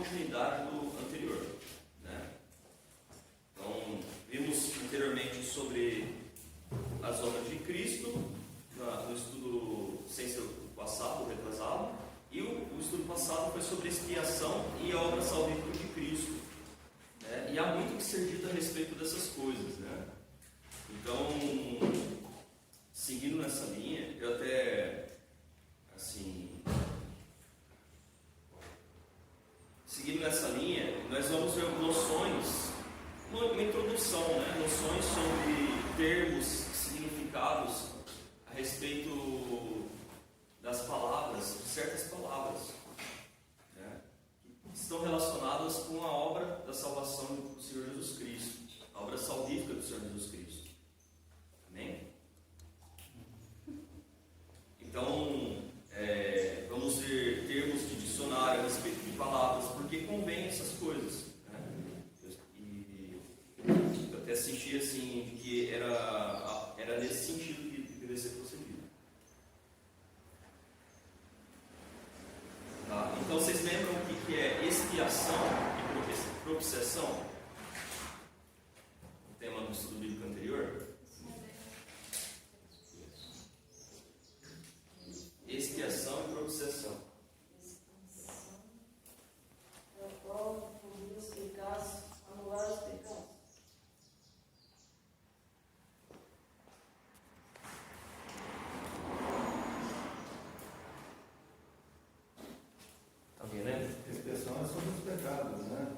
continuidade do anterior, né? Então, vimos anteriormente sobre as obras de Cristo, no estudo ciência passado, retrasado, e o estudo passado foi sobre expiação e a obra salvífica de Cristo, né? E há muito que ser dito a respeito dessas coisas, né? Então, seguindo nessa linha, eu até, assim, seguindo nessa linha, nós vamos ver noções, uma introdução, né? Noções sobre termos, significados a respeito das palavras, de certas palavras, né? Que estão relacionadas com a obra da salvação do Senhor Jesus Cristo, a obra salvífica do Senhor Jesus Cristo. Amém? Então, vamos ver termos de dicionário a respeito de palavras, porque convém essas coisas, né? E eu até senti assim que era nesse sentido que deveria ser procedido. Tá? Então, vocês lembram o que é expiação e propiciação? O tema do estudo bíblico anterior. Expiação e propiciação. É a prova de cobrir os pecados, anular os pecados. Alguém lembra? Expiação é sobre os pecados, né?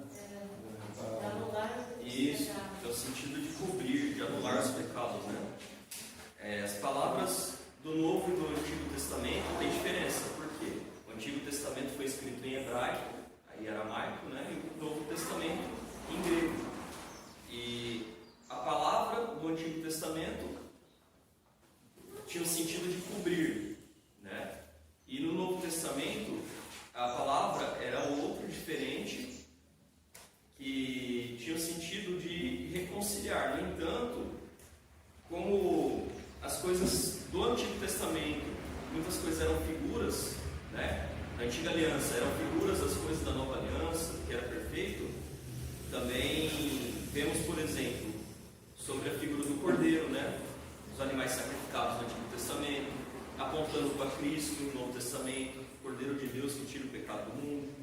É anular os Isso, pecados. é o sentido de cobrir, de anular os pecados, né? As palavras do Novo e do Antigo Testamento tem diferença, por quê? O Antigo Testamento foi escrito em hebraico, aí aramaico, né? E o Novo Testamento em grego. E a palavra do Antigo Testamento tinha o sentido de cobrir, né? E no Novo Testamento a palavra era outra, diferente, que tinha o sentido de reconciliar. No entanto, como as coisas do Antigo Testamento, muitas coisas eram figuras, né? Na Antiga Aliança eram figuras das coisas da Nova Aliança, que era perfeito. Também vemos, por exemplo, sobre a figura do Cordeiro, né? Os animais sacrificados no Antigo Testamento, apontando para Cristo no Novo Testamento, o Cordeiro de Deus que tira o pecado do mundo.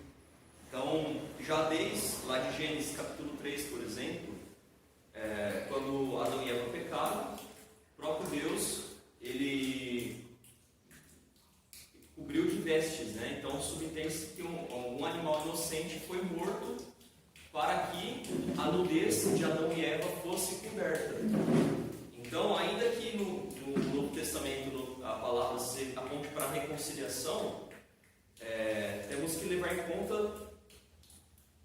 Então, já desde lá de Gênesis capítulo 3, por exemplo, quando Adão e Eva pecaram, o próprio Deus, ele cobriu de vestes, né? Então subentende-se que algum animal inocente foi morto para que a nudez de Adão e Eva fosse coberta. Então, ainda que no Novo Testamento a palavra se aponte para a reconciliação, temos que levar em conta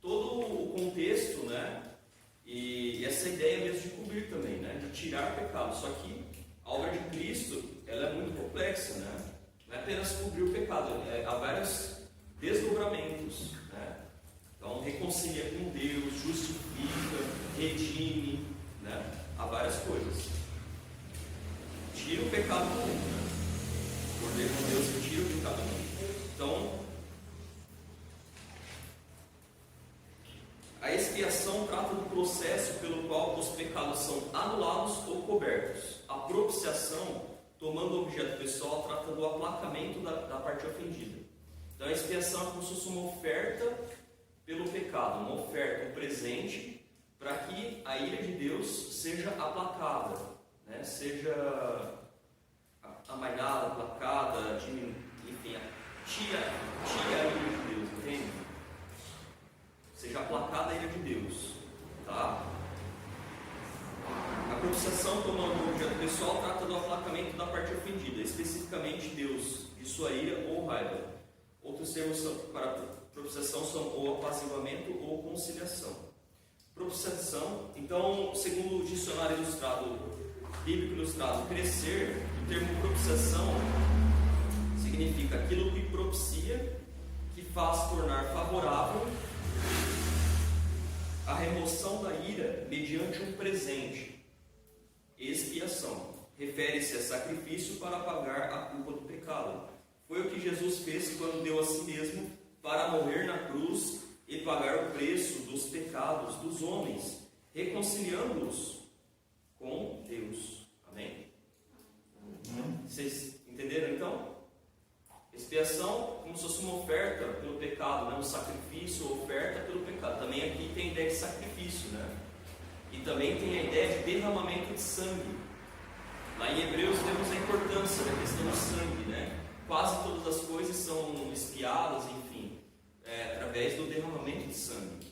todo o contexto, né? E essa ideia mesmo de cobrir também, né? De tirar o pecado. Só que a obra de Cristo, ela é muito complexa, né? Não é apenas cobrir o pecado, há vários desdobramentos, né? Então, reconcilia com Deus, justifica, redime, né? Há várias coisas. Tira o pecado do mundo, né? O Cordeiro de Deus que tira o pecado do mundo. Então, a expiação trata do processo pelo qual os pecados são anulados ou cobertos. A propiciação, tomando o objeto pessoal, trata do aplacamento da parte ofendida. Então, a expiação é como se fosse uma oferta pelo pecado, uma oferta, um presente, para que a ira de Deus seja aplacada, né? Seja amainada, aplacada, enfim, tira a ira de Deus, entende? Seja aplacada a ira de Deus, tá? A propiciação, tomando o objeto pessoal, trata do aplacamento da parte ofendida, especificamente Deus, de sua ira ou raiva. Outros termos para propiciação são ou apaziguamento ou conciliação. Propiciação, então, segundo o dicionário ilustrado, bíblico ilustrado, crescer, o termo propiciação significa aquilo que propicia, que faz tornar favorável a remoção da ira mediante um presente. Expiação refere-se a sacrifício para pagar a culpa do pecado. Foi o que Jesus fez quando deu a si mesmo para morrer na cruz e que pagar o preço dos pecados dos homens, reconciliando-os com Deus. Amém? Vocês entenderam então? Expiação como se fosse uma oferta pelo pecado, né? Um sacrifício ou oferta pelo pecado. Também aqui tem a ideia de sacrifício, né? E também tem a ideia de derramamento de sangue. Lá em Hebreus vemos a importância da questão do sangue, né? Quase todas as coisas são expiadas, enfim, através do derramamento de sangue.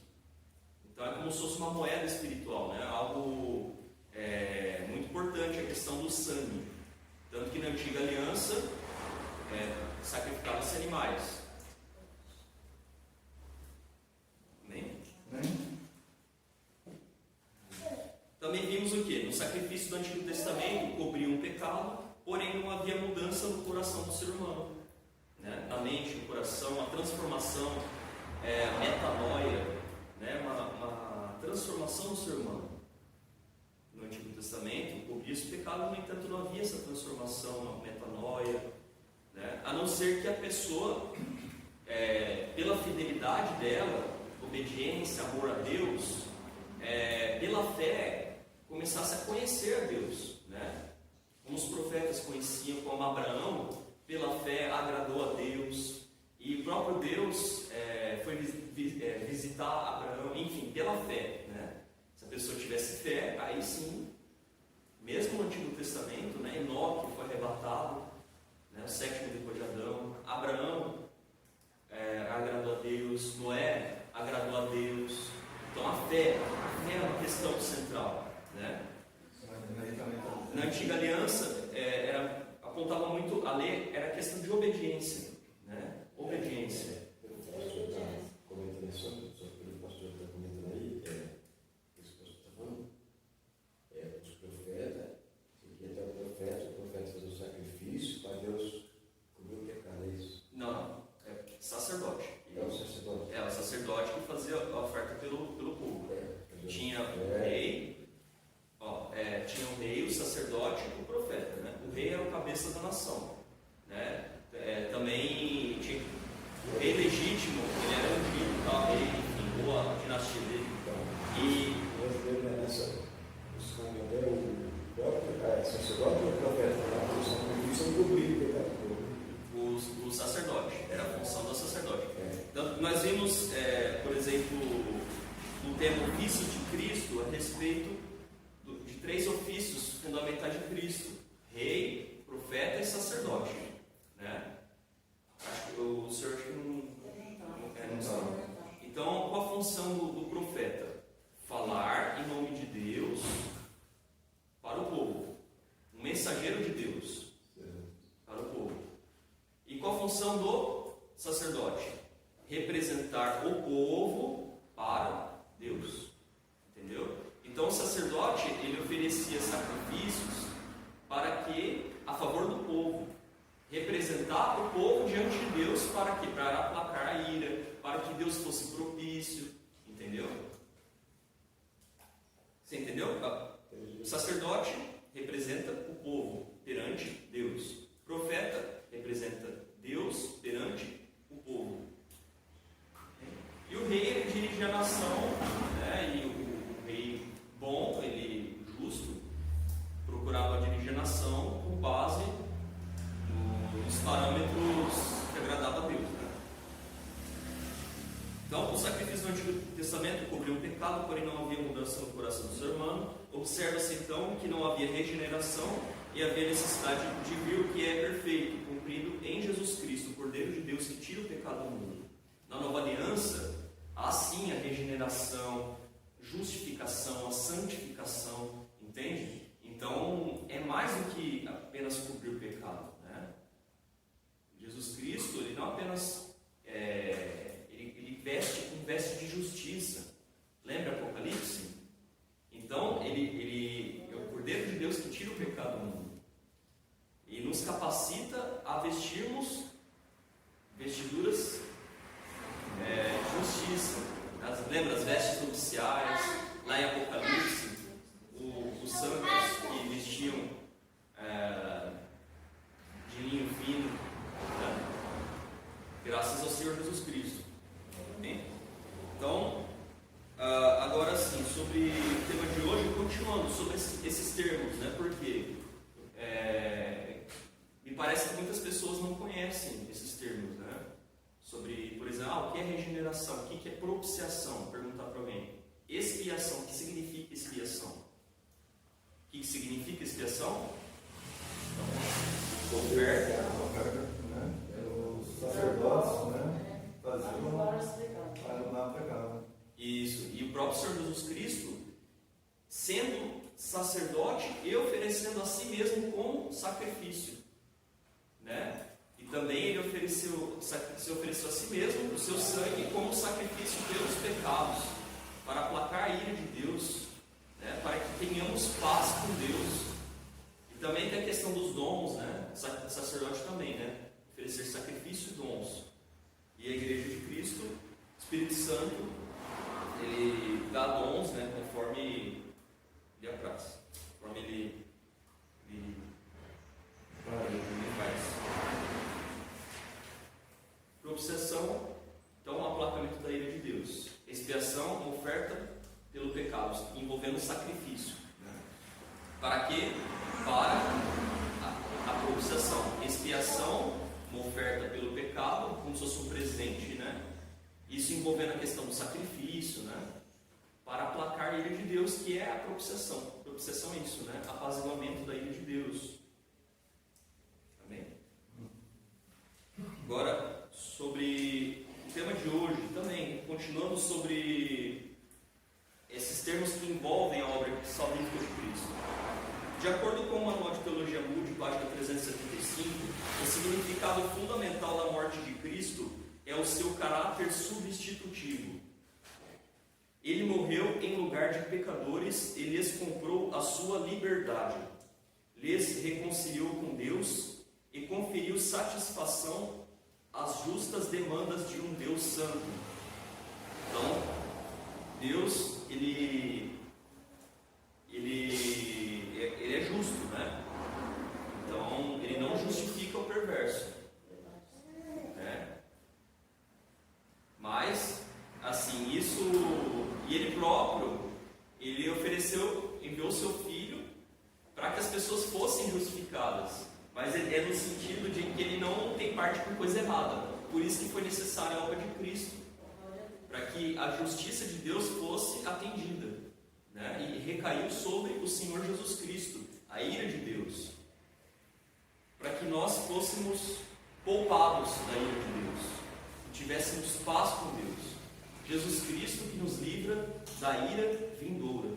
Então é como se fosse uma moeda espiritual, né? Algo muito importante, a questão do sangue. Tanto que na antiga aliança sacrificavam-se animais. Amém? Também vimos o que? No sacrifício do Antigo Testamento cobria um pecado, porém não havia mudança no coração do ser humano, né? Na mente, no coração, a transformação, a metanoia, né? Uma transformação do ser humano. No Antigo Testamento cobria esse pecado, no entanto não havia essa transformação, uma metanoia, né? A não ser que a pessoa, pela fidelidade dela, obediência, amor a Deus, pela fé, começasse a conhecer a Deus, né? Como os profetas conheciam, como Abraão, pela fé agradou a Deus, e o próprio Deus foi visitar Abraão, enfim, pela fé, né? Se a pessoa tivesse fé, aí sim, mesmo no Antigo Testamento, né? Enoque foi arrebatado, né? O sétimo depois de Adão. Abraão agradou a Deus, Noé agradou a Deus. Então a fé é uma questão central, né? Na antiga aliança apontava muito, a lei era a questão de obediência, né? Obediência. Comentando só pelo pastor está comentando aí, isso que o pastor está falando, os profetas, que até o profeta fez o sacrifício para Deus cobrir o pecado, é isso? Não, sacerdote. É o sacerdote. O sacerdote que fazia a oferta pelo povo. Tinha o rei, tinha o rei, o sacerdote e o profeta, né? O rei era o cabeça da nação, né? Também tinha o rei legítimo, ele era ungido, tal rei, enfim, boa dinastia dele. Os caminhos, o próprio sacerdote e o profeta lá, os sacrifícios são cobrir o pecado. O sacerdote, era a função do sacerdote. Então, nós vimos, por exemplo, no tema ofício de Cristo, a respeito de 3 ofícios fundamentais de Cristo: rei, profeta e sacerdote, né? Acho que o senhor não sabe. Então, qual a função do profeta? Falar em nome de Deus para o povo, um mensageiro de Deus para o povo. E qual a função do sacerdote? Representar o povo para Deus. Entendeu? Então o sacerdote, ele oferecia sacrifícios para que, a favor do povo, representar o povo diante de Deus para que? Para aplacar a ira, para que Deus fosse propício. Entendeu? Você entendeu? O sacerdote representa o povo perante Deus. O profeta representa Deus perante o povo. E o rei, ele dirige a nação, né? E o rei bom, ele justo, procurava dirigir a nação com base nos parâmetros que agradavam a Deus, né? Então, o sacrifício do Antigo Testamento cobriu o pecado, porém não havia mudança no coração do ser humano. Observa-se então que não havia regeneração e havia necessidade de vir o que é perfeito, cumprido em Jesus Cristo, o Cordeiro de Deus que tira o pecado do mundo. Na nova aliança, há sim a regeneração, justificação, a santificação, entende? Então, é mais do que apenas cobrir o pecado, né? Jesus Cristo, ele não apenas ele veste de justiça. Lembra Apocalipse? Então, ele é o Cordeiro de Deus que tira o pecado do mundo e nos capacita a vestirmos vestiduras de justiça. Lembra as vestes nupciais? Lá em Apocalipse, os santos que vestiam de linho fino, né? Graças ao Senhor Jesus Cristo. Amém? Então é regeneração? O que é propiciação? Perguntar para alguém. Expiação, o que significa expiação? O que significa expiação? Então, oferta. Né? Os sacerdotes, né? Faziam Anular os pecados. para anular pecado. Isso. E o próprio Senhor Jesus Cristo, sendo sacerdote e oferecendo a si mesmo como sacrifício, né? E também ele se ofereceu a si mesmo o seu sangue como sacrifício pelos pecados, para aplacar a ira de Deus, né? Para que tenhamos paz com Deus. E também tem a questão dos dons, né? O sacerdote também, né? Oferecer sacrifício e dons. E a Igreja de Cristo, o Espírito Santo, ele dá dons, né? Conforme lhe apraz, conforme ele faz. Propiciação, então, o aplacamento da ira de Deus. Expiação, uma oferta pelo pecado, envolvendo sacrifício. Né? Para quê? Para a propiciação. Expiação, uma oferta pelo pecado, como se fosse um presente, né? Isso envolvendo a questão do sacrifício, né? Para aplacar a ira de Deus, que é a propiciação. Propiciação é isso, né? Apaziguamento da ira de Deus. Amém? Agora, sobre o tema de hoje, também, continuando sobre esses termos que envolvem a obra salvífica de Cristo. De acordo com o Manual de Teologia Moody, página 375, o significado fundamental da morte de Cristo é o seu caráter substitutivo. Ele morreu em lugar de pecadores e lhes comprou a sua liberdade, lhes reconciliou com Deus e conferiu satisfação às justas demandas de um Deus santo. Então, Deus, ele é justo, né? Então, ele não justifica o perverso, né? Mas, assim, isso, e ele próprio, ele enviou o seu filho para que as pessoas fossem justificadas, mas é no sentido de que ele não tem parte por coisa errada. Por isso que foi necessária a obra de Cristo, para que a justiça de Deus fosse atendida, né? E recaiu sobre o Senhor Jesus Cristo, a ira de Deus, para que nós fôssemos poupados da ira de Deus, e tivéssemos paz com Deus. Jesus Cristo que nos livra da ira vindoura.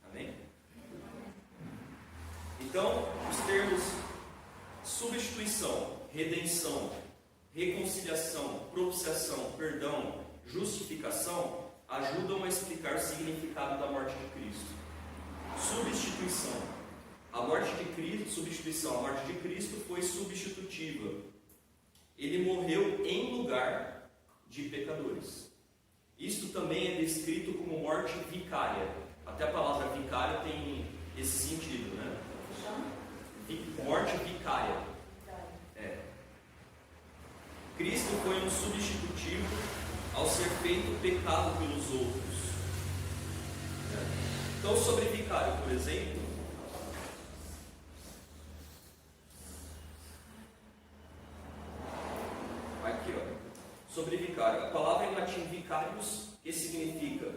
Amém? Então, os termos substituição, redenção, reconciliação, propiciação, perdão, justificação ajudam a explicar o significado da morte de Cristo. Substituição. A morte de Cristo foi substitutiva. Ele morreu em lugar de pecadores. Isto também é descrito como morte vicária. Até a palavra vicário tem esse sentido, né? Morte vicária. Cristo foi um substitutivo ao ser feito pecado pelos outros. Então, sobre vicário, por exemplo, aqui, ó, sobre vicário, a palavra em latim vicarius, que significa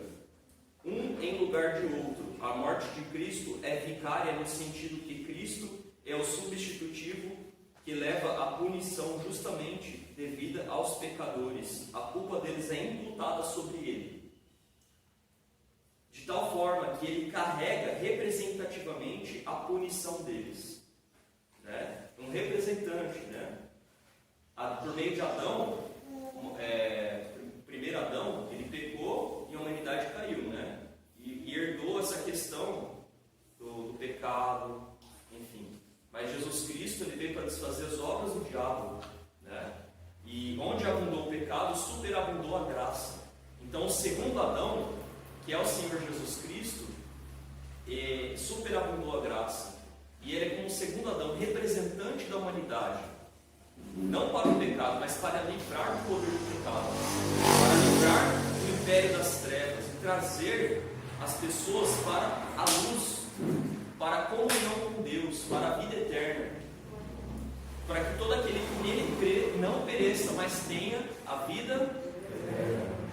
um em lugar de outro. A morte de Cristo é vicária no sentido que Cristo é o substitutivo que leva a punição justamente devida aos pecadores. A culpa deles é imputada sobre ele, de tal forma que ele carrega representativamente a punição deles, né? Um representante, né? Por meio de Adão, primeiro Adão, ele pecou e a humanidade caiu, né? E herdou essa questão do pecado, enfim. Mas Jesus Cristo, ele veio para desfazer as obras do diabo, né? E onde abundou o pecado, superabundou a graça. Então, o segundo Adão, que é o Senhor Jesus Cristo, superabundou a graça. E ele é como o segundo Adão, representante da humanidade. Não para o pecado, mas para livrar do poder do pecado, para livrar do império das trevas e trazer as pessoas para a luz, para a comunhão com Deus, para a vida eterna, para que todo aquele que nele crê não pereça, mas tenha a vida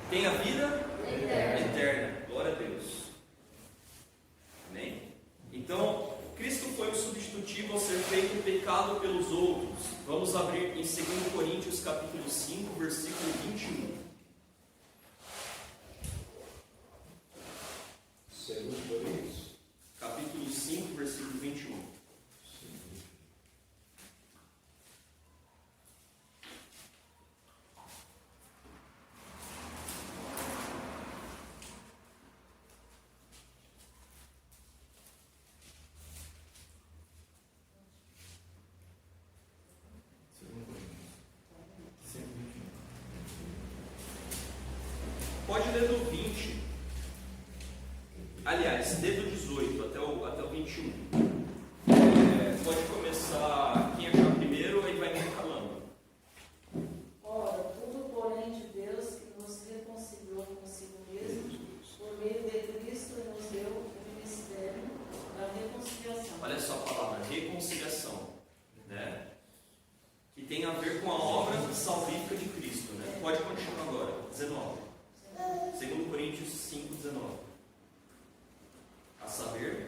eterna. Glória a Deus. Amém? Então, Cristo foi o substitutivo a ser feito pecado pelos outros. Vamos abrir em 2 Coríntios capítulo 5, versículo 21. 2 Coríntios. Capítulo 5, versículo 21. Pode ler do 20. Aliás, lê do 18 até o 21. Pode começar, quem achar primeiro, aí vai me falando. Ora, tudo porém de Deus que nos reconciliou consigo mesmo, por meio de Cristo e nos deu o ministério da reconciliação. Olha só a palavra, reconciliação, né? Que tem a ver com a obra salvífica de Cristo, né? Pode continuar agora, 19. 2 Coríntios 5, 19. A saber,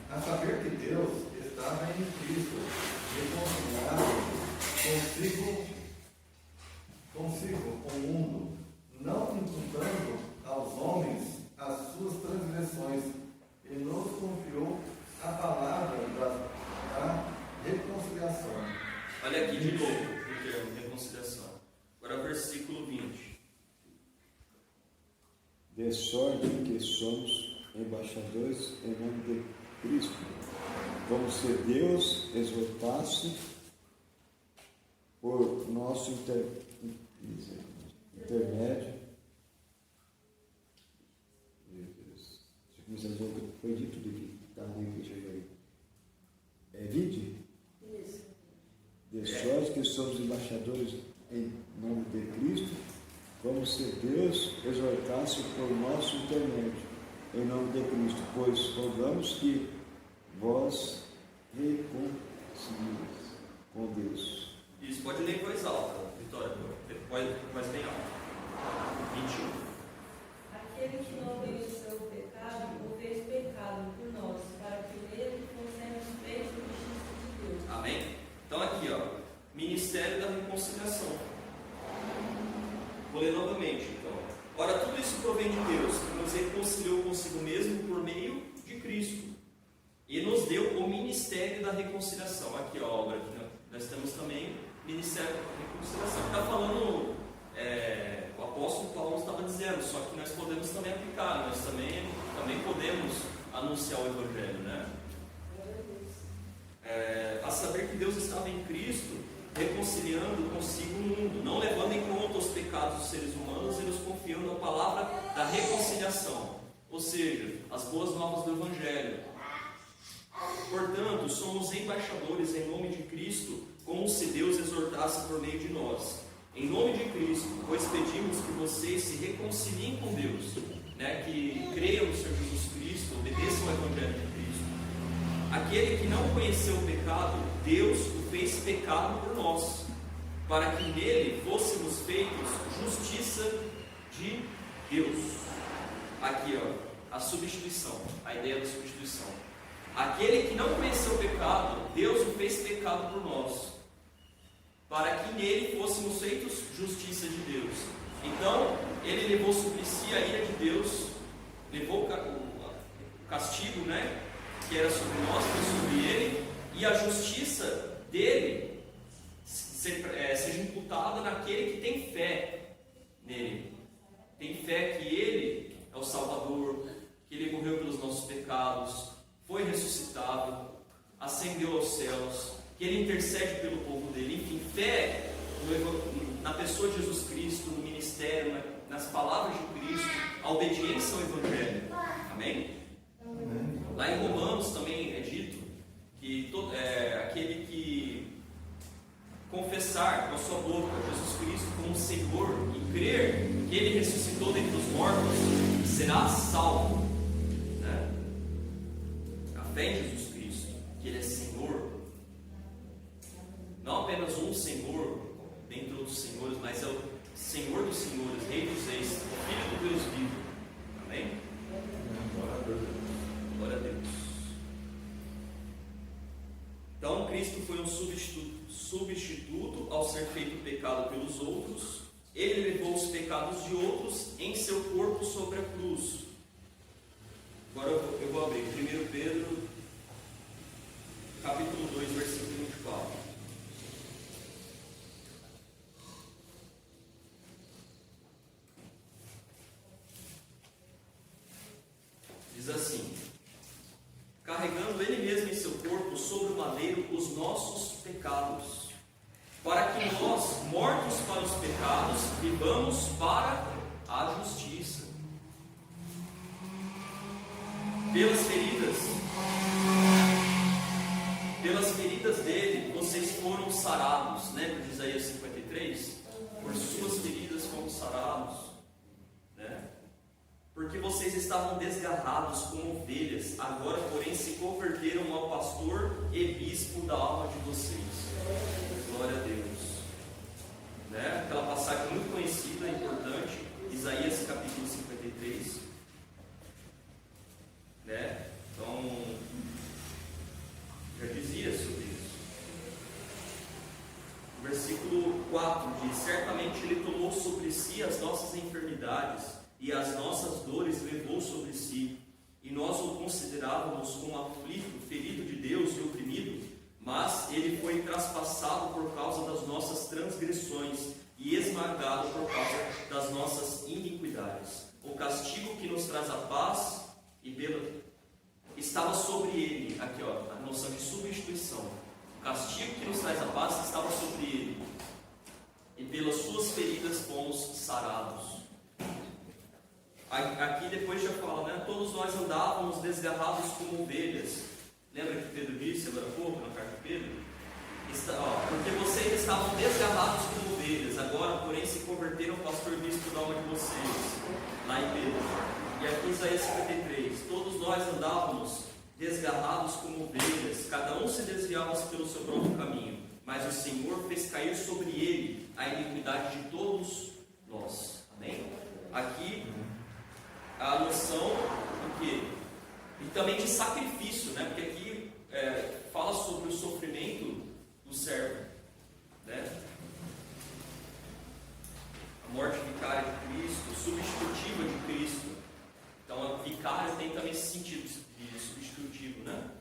a saber que Deus estava em Cristo, reconciliado consigo com o mundo, não imputando aos homens as suas transgressões, e nos confiou a palavra da reconciliação. olha aqui de novo o termo reconciliação. Agora versículo 20. De sorte que somos embaixadores em nome de Cristo, como se Deus exortasse por nosso intermédio. Meu Deus, foi dito do que está ruim que chegou aí. Vide? Isso. De sorte que somos embaixadores em nome de Cristo, como se Deus exortasse por nosso intermédio, em nome de Cristo, pois rogamos que vós reconcilieis com Deus. Isso, pode ler em voz alta, Vitória. Pode, mas bem alto. 21. Aquele que não conheceu o pecado, o fez pecado por nós, para que nele fossemos feitos justiça de Deus. Amém? Então aqui, ministério da reconciliação. Vou ler novamente, então. Ora, tudo isso provém de Deus, que nos reconciliou consigo mesmo por meio de Cristo. E nos deu o ministério da reconciliação. Aqui, a obra que nós temos também, ministério da reconciliação. Está falando, o apóstolo Paulo estava dizendo, só que nós podemos também aplicar, nós também podemos anunciar o Evangelho, né? A saber que Deus estava em Cristo, reconciliando consigo o mundo, não levando em conta os pecados dos seres humanos e nos confiando a palavra da reconciliação, ou seja, as boas novas do Evangelho. Portanto, somos embaixadores em nome de Cristo, como se Deus exortasse por meio de nós. Em nome de Cristo, pois pedimos que vocês se reconciliem com Deus, né? Que creiam no Senhor Jesus Cristo, obedeçam ao Evangelho de Cristo. Aquele que não conheceu o pecado, Deus o fez pecado por nós, para que nele fôssemos feitos justiça de Deus. Aqui, a substituição, a ideia da substituição. Aquele que não conheceu o pecado, Deus o fez pecado por nós, para que nele fôssemos feitos justiça de Deus. Então, ele levou sobre si a ira de Deus, levou o castigo, né, que era sobre nós, foi sobre ele, e a justiça dele seja imputada naquele que tem fé nele. Tem fé que ele é o Salvador, que ele morreu pelos nossos pecados, foi ressuscitado, ascendeu aos céus, que ele intercede pelo povo dele. Enfim, fé na pessoa de Jesus Cristo, no ministério, nas palavras de Cristo, a obediência ao Evangelho. Amém? Lá em Romanos também é dito que aquele que confessar com a sua boca Jesus Cristo como Senhor e crer que Ele ressuscitou dentre os mortos, será salvo, né? A fé em Jesus Cristo. um Senhor, dentre outros senhores, mas é o Senhor dos senhores, Rei dos reis, o Filho do Deus vivo. Amém? Glória a Deus. Então, Cristo foi um substituto ao ser feito pecado pelos outros. Ele levou os pecados de outros em seu corpo sobre a cruz. Agora eu vou abrir 1 Pedro, capítulo 2, versículo 24. Diz assim: carregando Ele mesmo em seu corpo sobre o madeiro os nossos pecados, para que nós, mortos para os pecados, vivamos para a justiça. Pelas feridas dele, vocês foram sarados. Lembra de Isaías 53? Por suas feridas fomos sarados. Né? Porque vocês estavam desgarrados como ovelhas, agora, porém, se converteram ao pastor e bispo da alma de vocês. Glória a Deus. Né? Aquela passagem muito conhecida, importante, Isaías capítulo 53. Né? Então, já dizia sobre isso. O versículo 4 diz: certamente Ele tomou sobre si as nossas enfermidades e as nossas dores levou sobre si, e nós o considerávamos como aflito, ferido de Deus e oprimido, mas Ele foi traspassado por causa das nossas transgressões e esmagado por causa das nossas iniquidades. O castigo que nos traz a paz estava sobre Ele. Aqui, ó, a noção de substituição. O castigo que nos traz a paz estava sobre Ele, e pelas suas feridas fomos sarados. Aqui depois já fala, né? Todos nós andávamos desgarrados como ovelhas. Lembra que Pedro disse agora há pouco, na carta de Pedro? Porque vocês estavam desgarrados como ovelhas, agora, porém, se converteram ao pastor bispo da alma de vocês. Lá em Pedro. E aqui em Isaías 53, todos nós andávamos desgarrados como ovelhas, cada um se desviava pelo seu próprio caminho, mas o Senhor fez cair sobre ele a iniquidade de todos nós. Amém? Aqui a noção do quê? E também de sacrifício, né? Porque aqui fala sobre o sofrimento do servo, né? A morte vicária de Cristo, substitutiva de Cristo. Então, a vicário tem também esse sentido de substitutivo, né?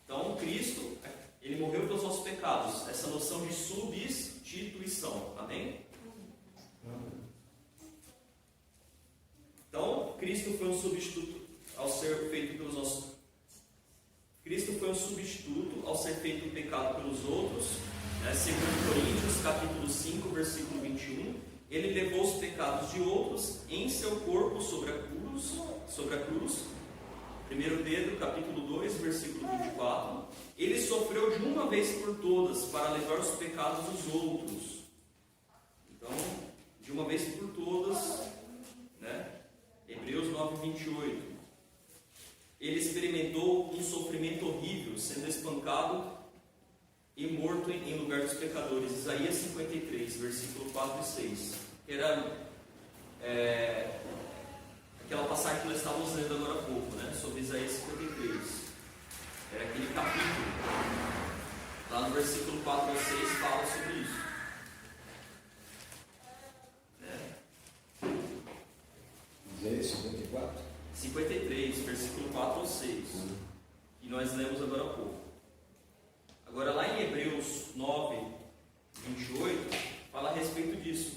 Então, Cristo, Ele morreu pelos nossos pecados. Essa noção de substituição. Amém? Então, Cristo foi um substituto ao ser feito pelos nossos. Cristo foi um substituto ao ser feito o pecado pelos outros. Né? Segundo Coríntios, capítulo 5, versículo 21. Ele levou os pecados de outros em seu corpo sobre a cruz. 1 Pedro, capítulo 2, versículo 24. Ele sofreu de uma vez por todas para levar os pecados dos outros. Então, de uma vez por todas, né? Hebreus 9, 28. Ele experimentou um sofrimento horrível, sendo espancado e morto em lugar dos pecadores. Isaías 53, versículo 4 e 6. Era aquela passagem que nós estávamos lendo agora há pouco, né? Sobre Isaías 53. Era aquele capítulo. Lá no versículo 4 a 6 fala sobre isso. Isaías 54? 53, versículo 4 ou 6. Que nós lemos agora há pouco. Agora lá em Hebreus 9, 28, fala a respeito disso.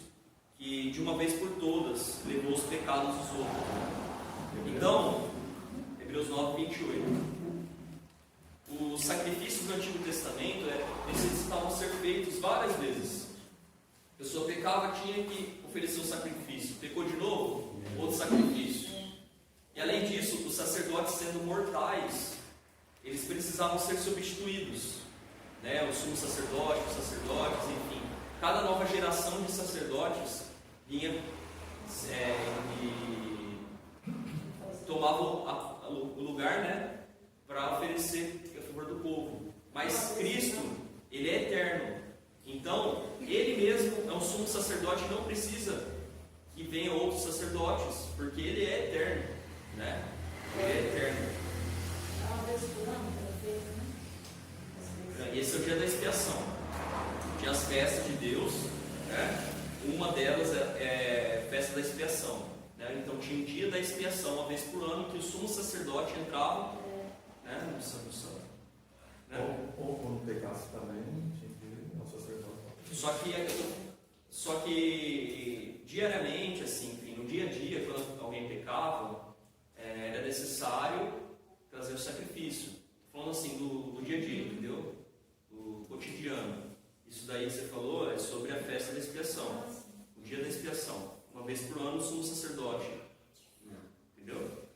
Que de uma vez por todas levou os pecados dos outros. Então, Hebreus 9, 28. Os sacrifícios do Antigo Testamento necessitavam ser feitos várias vezes. A pessoa pecava, tinha que oferecer um sacrifício. Pecou de novo, outro sacrifício. E além disso, os sacerdotes sendo mortais, eles precisavam ser substituídos. Né? O sumo sacerdote, os sacerdotes, enfim. Cada nova geração de sacerdotes vinha e tomava o lugar, né, para oferecer a favor do povo. Mas Cristo, Ele é eterno. Então, sacerdote não precisa que venham outros sacerdotes, porque ele é eterno, né? Ele é eterno. Uma vez por ano, era feito, né? Esse é o dia da expiação. Tinha as festas de Deus, né? Uma delas é festa da expiação, né? Então tinha o dia da expiação, uma vez por ano, que o sumo sacerdote entrava, né, no Santo Santo, né? Ou quando pecasse também, tinha que ir ao sacerdote. Só que diariamente, assim, enfim, no dia a dia, quando alguém pecava, era necessário trazer o sacrifício. Falando assim, do dia a dia, entendeu? Do cotidiano. Isso daí que você falou é sobre a festa da expiação. O dia da expiação. Uma vez por ano, o sumo sacerdote. Entendeu?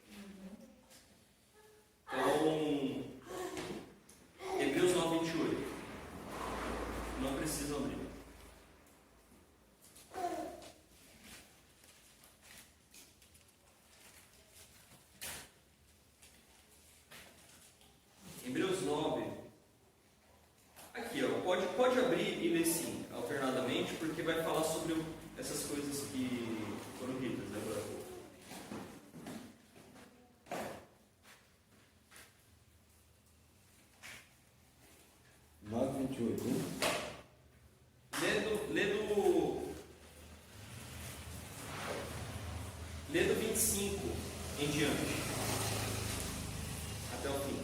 Então, Hebreus 9, 28. Não precisa abrir. Hebreus 9. Aqui, ó, pode abrir e ler sim, alternadamente, porque vai falar sobre essas coisas que foram ditas agora há pouco. Lê do 25 em diante, até o fim.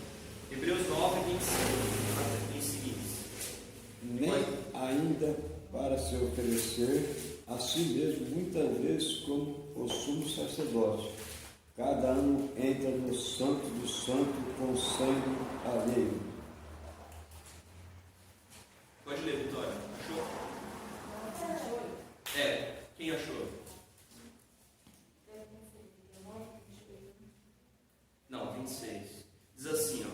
Hebreus 9, 25 em seguintes. Nem ainda para se oferecer a si mesmo, muitas vezes como o sumo sacerdote. Cada ano entra no santo do santo com sangue alheio. Pode ler, Vitória. Achou? Quem achou? Não, 26. Diz assim, ó.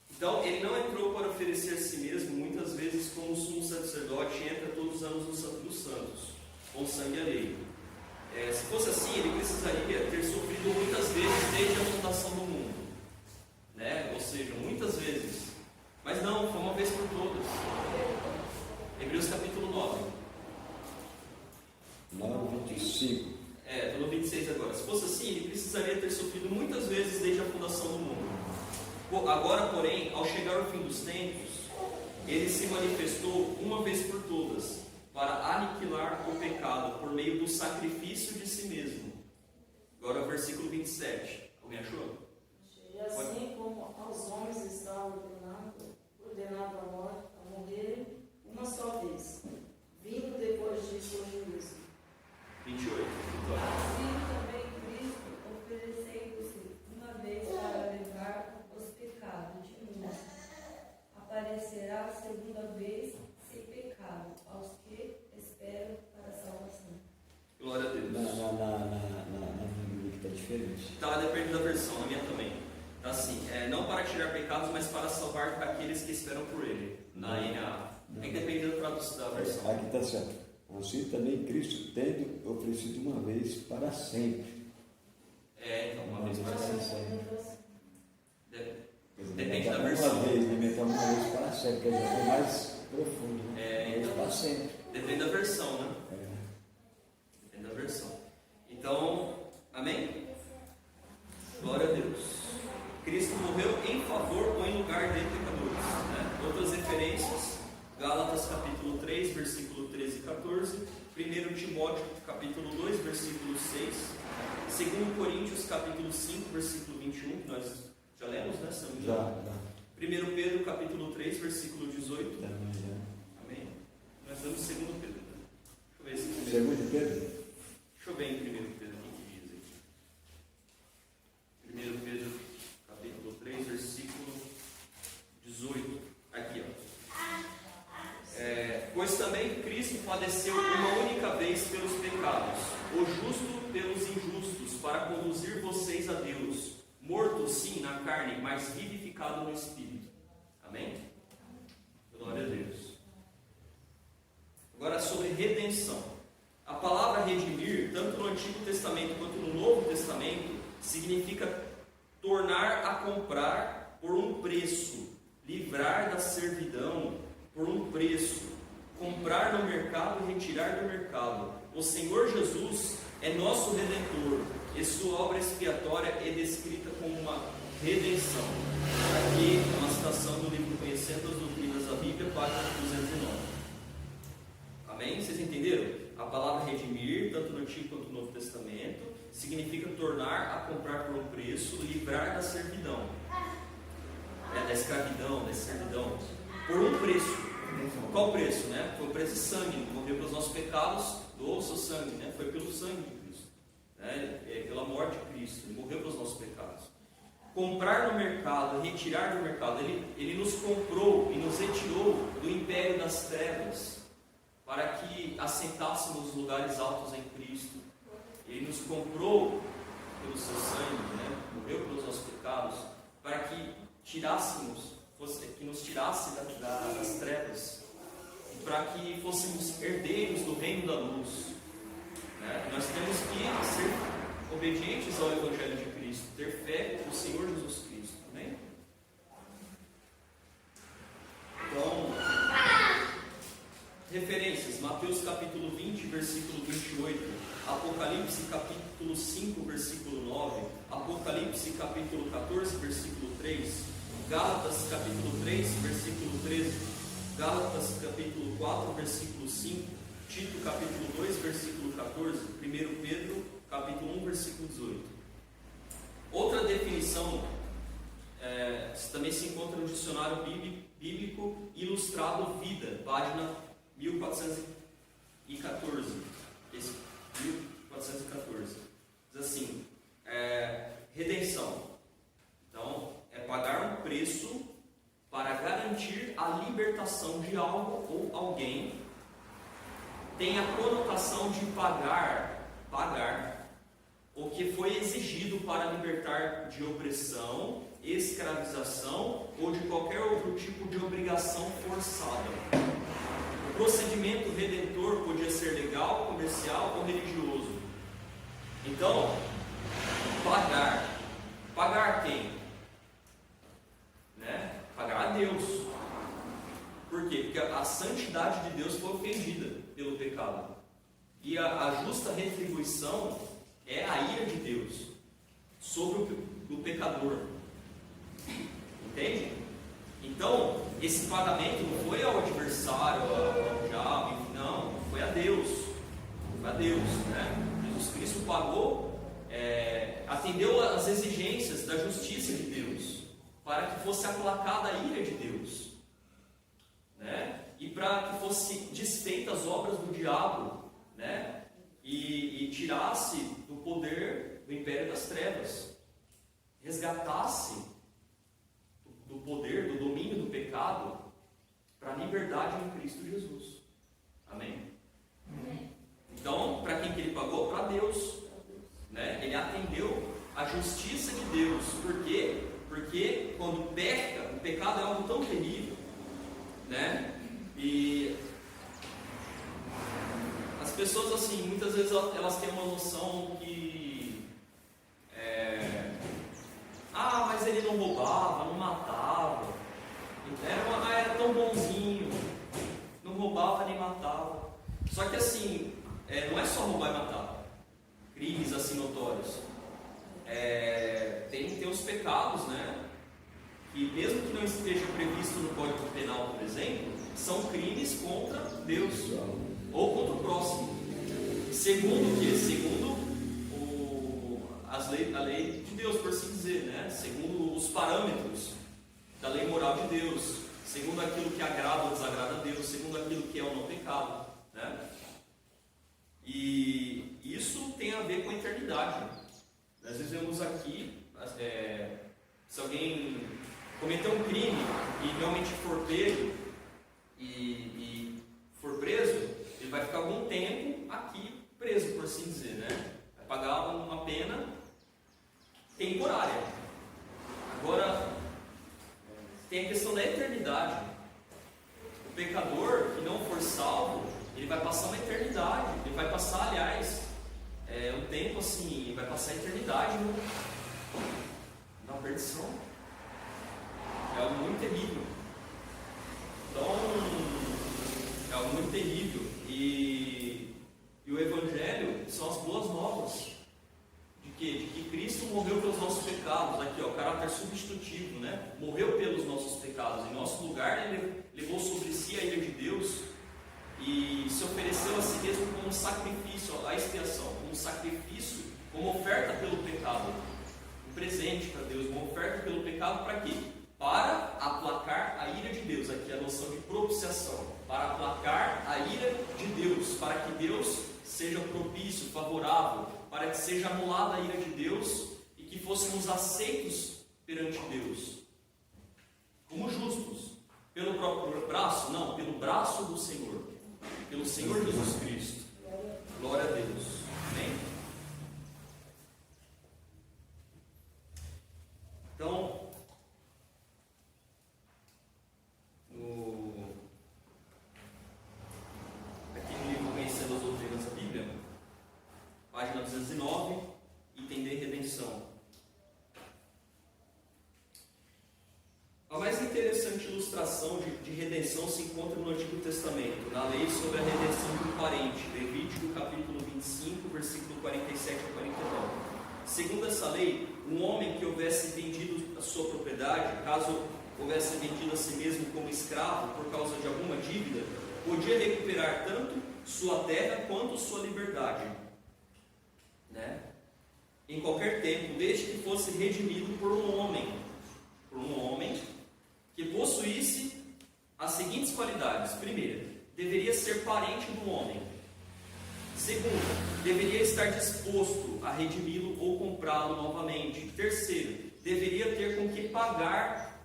Então, ele não entrou para oferecer a si mesmo, muitas vezes como sumo sacerdote entra todos os anos no Santo dos Santos, com sangue alheio. Se fosse assim, ele precisaria ter sofrido muitas vezes desde a fundação do mundo, né? Ou seja, muitas vezes. Mas não, foi uma vez por todas. Hebreus capítulo 9. 9:25. Estou no 26 agora. Se fosse assim, ele precisaria ter sofrido muitas vezes desde a fundação do mundo. Agora, porém, ao chegar o fim dos tempos, ele se manifestou uma vez por todas, para aniquilar o pecado por meio do sacrifício de si mesmo. Agora, versículo 27. Alguém achou? E assim como aos homens está ordenado a morte, a morrer uma só vez, vindo depois disso o juízo. 28. Assim também Cristo, oferecendo-se uma vez para levar os pecados de muitos, aparecerá a segunda vez sem pecado aos que esperam para a salvação. Glória a Deus. Na Bíblia que está diferente. Tá, depende da versão, na minha também. Tá assim, não para tirar pecados, mas para salvar aqueles que esperam por ele. Na NA. É que depende da versão. Aqui está certo. Assim também Cristo tendo oferecido uma vez para sempre. Então, uma vez para sempre. Depende Depende da versão. Uma vez, né? Então, uma vez para sempre, quer dizer, é mais profundo. Né? Uma vez para sempre. Depende da versão, né? Depende da versão. Então, amém? Glória a Deus. Cristo morreu em favor ou em lugar de pecadores. Né? Outras referências, Gálatas capítulo 3, versículo 13 e 14, 1 Timóteo capítulo 2, versículo 6, 2 Coríntios capítulo 5, versículo 21, que nós já lemos, né? Já. 1 Pedro capítulo 3, versículo 18. Também já. Amém? Nós lemos 2 Pedro. Deixa eu ver se Segundo Pedro? Deixa eu ver em 1 Pedro o que diz aqui. 1 Pedro capítulo 3, versículo 18. Aqui, ó. Pois também Cristo padeceu uma única vez pelos pecados, o justo pelos injustos, para conduzir vocês a Deus, morto sim na carne, mas vivificado no Espírito. Amém? Glória a Deus. Agora sobre redenção. A palavra redimir, tanto no Antigo Testamento quanto no Novo Testamento, significa tornar a comprar por um preço, livrar da servidão por um preço, comprar no mercado e retirar do mercado. O Senhor Jesus é nosso Redentor, e sua obra expiatória é descrita como uma redenção. Aqui é uma citação do livro Conhecendo as Doutrinas da Bíblia, página 209. Amém? Vocês entenderam? A palavra redimir, tanto no Antigo quanto no Novo Testamento, significa tornar a comprar por um preço, livrar da servidão, da escravidão, da servidão, por um preço. Qual preço? Né? Foi o preço de sangue, ele morreu pelos nossos pecados, doou o seu sangue, né? Foi pelo sangue de Cristo, né? Pela morte de Cristo, ele morreu pelos nossos pecados. Comprar no mercado, retirar do mercado, ele nos comprou e nos retirou do império das trevas, para que assentássemos nos lugares altos em Cristo. Ele nos comprou pelo seu sangue, né? Morreu pelos nossos pecados, para que nos tirasse das trevas, para que fôssemos herdeiros do reino da luz, né? Nós temos que ser obedientes ao Evangelho de Cristo, ter fé no Senhor Jesus Cristo. Amém? Então, referências: Mateus capítulo 20, versículo 28, Apocalipse capítulo 5, versículo 9, Apocalipse capítulo 14, versículo 3, Gálatas capítulo 3, versículo 13, Gálatas capítulo 4, versículo 5, Tito capítulo 2, versículo 14, 1 Pedro capítulo 1, versículo 18. Outra definição também se encontra no Dicionário Bíblico Ilustrado Vida, página 1414. 1414. Diz assim: redenção. Então, é pagar um preço para garantir a libertação de algo ou alguém. Tem a conotação de pagar o que foi exigido para libertar de opressão, escravização ou de qualquer outro tipo de obrigação forçada. O procedimento redentor podia ser legal, comercial ou religioso. Então, pagar quem? Né? Pagar a Deus. Por quê? Porque a santidade de Deus foi ofendida pelo pecado. E a justa retribuição é a ira de Deus sobre o pecador. Entende? Então, esse pagamento não foi ao adversário, ao diabo, não, foi a Deus. Foi a Deus, né? Jesus Cristo pagou, atendeu às exigências da justiça de Deus, para que fosse aplacada a ira de Deus, né? E para que fosse desfeita as obras do diabo, né? E tirasse do poder do império das trevas, resgatasse do poder, do domínio do pecado, para a liberdade em Cristo Jesus. Amém? Amém. Então, para quem que ele pagou? Para Deus, né? Ele atendeu à justiça de Deus. Por quê? Porque quando peca, o pecado é algo tão terrível, né? E as pessoas, assim, muitas vezes elas têm uma noção que mas ele não roubava, não matava, era tão bonzinho, não roubava nem matava. Só que assim, não é só roubar e matar, crimes assim notórios. Tem os pecados, né? Que mesmo que não esteja previsto no Código Penal, por exemplo, são crimes contra Deus ou contra o próximo. Segundo o quê? Segundo a lei de Deus, por assim dizer, né? Segundo os parâmetros da lei moral de Deus, segundo aquilo que agrada ou desagrada a Deus, segundo aquilo que é ou não pecado, né? E isso tem a ver com a eternidade. Nós vivemos aqui, se alguém cometeu um crime e realmente for pego e for preso, ele vai ficar algum tempo aqui preso, por assim dizer, né? Vai pagar uma pena temporária. Agora, tem a questão da eternidade. O pecador que não for salvo, ele vai passar uma eternidade, ele vai passar, aliás, um tempo assim, ele vai passar a eternidade na perdição. É algo muito terrível. Então, é algo muito terrível. E sacrifício, a expiação, como sacrifício, como oferta pelo pecado, um presente para Deus, uma oferta pelo pecado para quê? Para aplacar a ira de Deus, aqui a noção de propiciação, para aplacar a ira de Deus, para que Deus seja propício, favorável, para que seja anulada a ira de Deus e que fôssemos aceitos perante Deus, como justos, pelo próprio braço? Não, pelo braço do Senhor, pelo Senhor Jesus Cristo. Glória a Deus. Amém? Então, aqui no livro Conhecendo as Doutrinas da Bíblia, página 209, entender redenção. A mais interessante ilustração de redenção se encontra no Antigo Testamento, na lei sobre a redenção de um parente, Levítico capítulo 25, versículo 47 a 49. Segundo essa lei, um homem que houvesse vendido a sua propriedade, caso houvesse vendido a si mesmo como escravo por causa de alguma dívida, podia recuperar tanto sua terra quanto sua liberdade, né? Em qualquer tempo, desde que fosse redimido por um homem que possuísse as seguintes qualidades. Primeira, deveria ser parente do homem. Segundo, deveria estar disposto a redimi-lo ou comprá-lo novamente. Terceiro, deveria ter com que pagar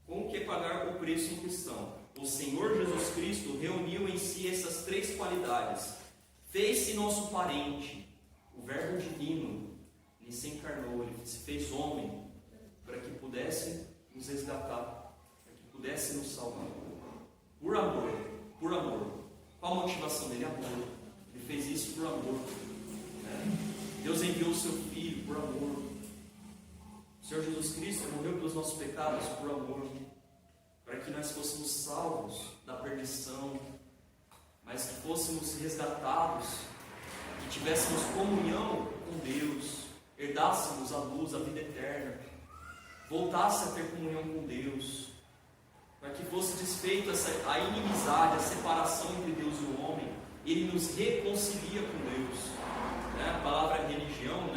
o preço em questão. O Senhor Jesus Cristo reuniu em si essas três qualidades. Fez-se nosso parente, o Verbo divino, ele se encarnou, ele se fez homem, para que pudesse nos resgatar, para que pudesse nos salvar. Por amor. Qual a motivação dele? Amor. Ele fez isso por amor. Deus enviou o seu Filho por amor. O Senhor Jesus Cristo morreu pelos nossos pecados por amor, para que nós fôssemos salvos da perdição, mas que fôssemos resgatados, que tivéssemos comunhão com Deus, herdássemos a luz, a vida eterna, voltasse a ter comunhão com Deus, para que fosse desfeita a inimizade, a separação entre Deus e o homem. Ele nos reconcilia com Deus. A palavra religião,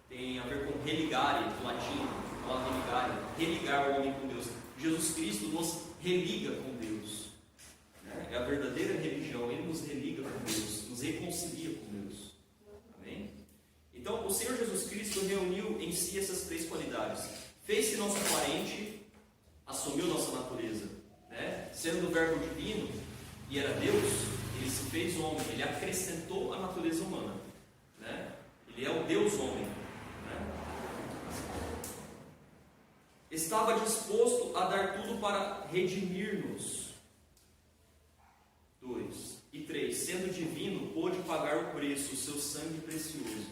tem a ver com religare, do latim, a palavra religare, religar o homem com Deus. Jesus Cristo nos religa com Deus. É a verdadeira religião, Ele nos religa com Deus, nos reconcilia com Deus. Amém? Então, o Senhor Jesus Cristo reuniu em si essas três qualidades. Fez-se nosso parente, assumiu nossa natureza, sendo o Verbo divino e era Deus, Ele se fez homem, Ele acrescentou a natureza humana, Ele é o Deus homem, Estava disposto a dar tudo para redimir-nos. 2. E 3. Sendo divino, pôde pagar o preço, o seu sangue precioso.